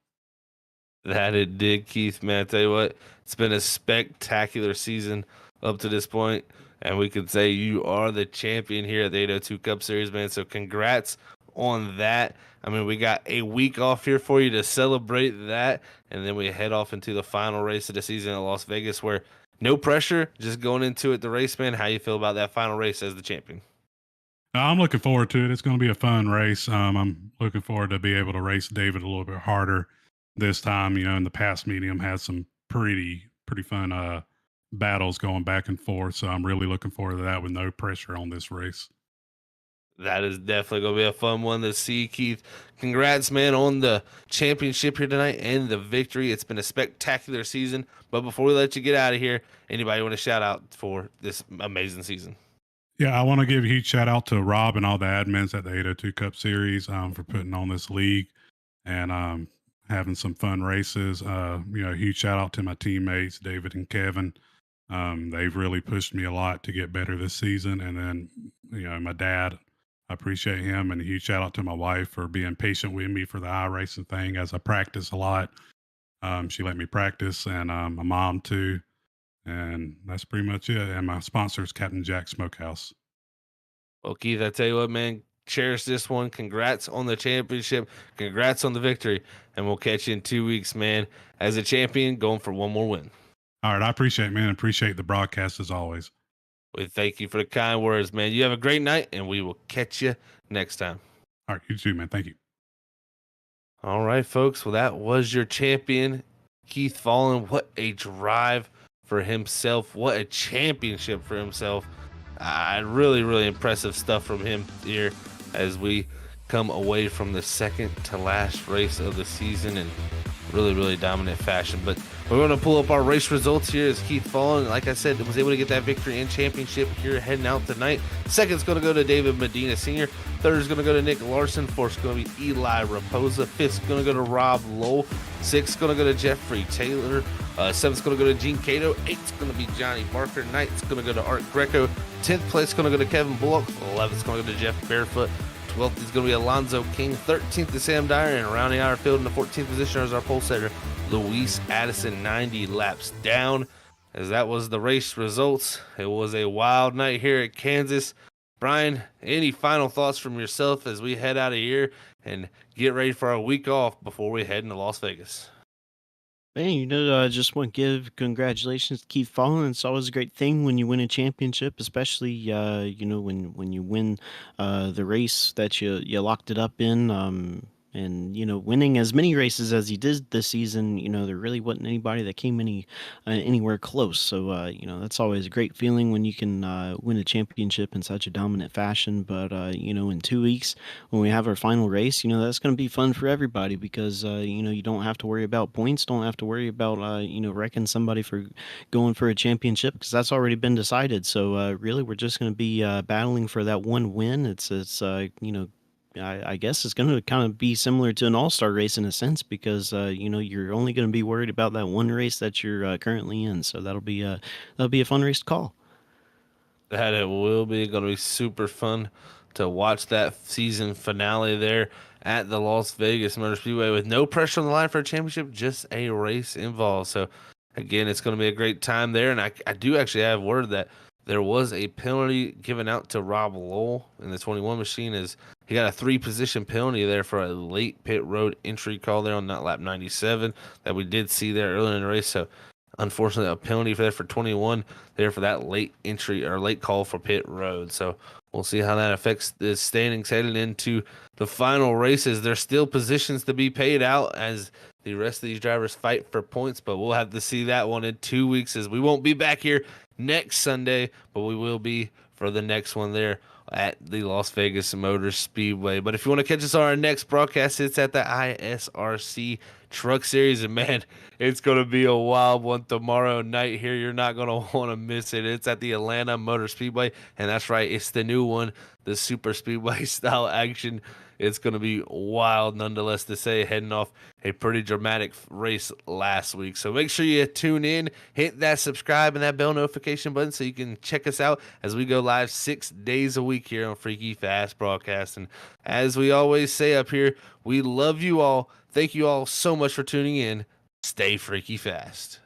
That it did, Keith, man. I tell you what, it's been a spectacular season up to this point, and we could say you are the champion here at the 802 Cup Series, man. So congrats on that. I mean, we got a week off here for you to celebrate that, and then we head off into the final race of the season in Las Vegas, where no pressure, just going into it, the race, man. How you feel about that final race as the champion? I'm looking forward to it. It's going to be a fun race. I'm looking forward to be able to race David a little bit harder this time. In the past, Medium had some pretty fun battles going back and forth. So I'm really looking forward to that with no pressure on this race. That is definitely going to be a fun one to see, Keith. Congrats, man, on the championship here tonight and the victory. It's been a spectacular season. But before we let you get out of here, anybody want to shout out for this amazing season? Yeah, I want to give a huge shout out to Rob and all the admins at the 802 Cup Series for putting on this league and having some fun races. Huge shout out to my teammates, David and Kevin. They've really pushed me a lot to get better this season. And then, my dad, I appreciate him, and a huge shout out to my wife for being patient with me for the iRacing thing as I practice a lot. She let me practice, and my mom too. And that's pretty much it. And my sponsor is Captain Jack Smokehouse. Well, Keith, I tell you what, man, cherish this one. Congrats on the championship. Congrats on the victory. And we'll catch you in 2 weeks, man, as a champion going for one more win. All right. I appreciate it, man. Appreciate the broadcast as always. We thank you for the kind words, man. You have a great night, and we will catch you next time. All right. You too, man. Thank you. All right, folks. Well, that was your champion, Keith Fallen. What a drive for himself. What a championship for himself. Really impressive stuff from him here as we come away from the second to last race of the season in really dominant fashion. But we're going to pull up our race results here as Keith Fallen, like I said, was able to get that victory and championship here heading out tonight. Second's going to go to David Medina Sr. Third's going to go to Nick Larson. Fourth's going to be Eli Raposa. Fifth's going to go to Rob Lowell. Sixth's going to go to Jeffrey Taylor. Seventh's going to go to Gene Cato. Eighth's going to be Johnny Barker. Ninth's going to go to Art Greco. 10th place is going to go to Kevin Bullock. 11th's going to go to Jeff Barefoot. 12th is going to be Alonzo King. 13th is Sam Dyer. And rounding out our field in the 14th position is our pole setter, Luis Addison, 90 laps down. as that was the race results. It was a wild night here at Kansas. Brian, any final thoughts from yourself as we head out of here and get ready for our week off before we head into Las Vegas? Man, I just want to give congratulations to Keith Fallen. It's always a great thing when you win a championship, especially when you win the race that you locked it up in. And winning as many races as he did this season, there really wasn't anybody that came anywhere close. So that's always a great feeling when you can win a championship in such a dominant fashion. But in 2 weeks when we have our final race, that's going to be fun for everybody because you don't have to worry about points, don't have to worry about wrecking somebody for going for a championship because that's already been decided. So really, we're just going to be battling for that one win. It's I guess it's going to kind of be similar to an all-star race in a sense because you're only going to be worried about that one race that you're currently in. So that'll be a fun race to call. That it will be going to be super fun to watch that season finale there at the Las Vegas Motor Speedway with no pressure on the line for a championship, just a race involved. So again, it's going to be a great time there. And I do actually have word that there was a penalty given out to Rob Lowell in the 21 machine as he got a 3-position penalty there for a late pit road entry call there on that lap 97 that we did see there earlier in the race. So unfortunately, a penalty for 21 there for that late entry or late call for pit road. So we'll see how that affects the standings heading into the final races. There's still positions to be paid out as the rest of these drivers fight for points, but we'll have to see that one in 2 weeks as we won't be back here next Sunday, but we will be for the next one there at the Las Vegas Motor Speedway. But if you want to catch us on our next broadcast, it's at the ISRC Truck Series. And man, it's going to be a wild one tomorrow night here. You're not going to want to miss it. It's at the Atlanta Motor Speedway. And that's right, it's the new one, the Super Speedway style action. It's going to be wild nonetheless to say, heading off a pretty dramatic race last week. So make sure you tune in, hit that subscribe and that bell notification button so you can check us out as we go live 6 days a week here on Freaky Fast Broadcast. And as we always say up here, we love you all. Thank you all so much for tuning in. Stay freaky fast.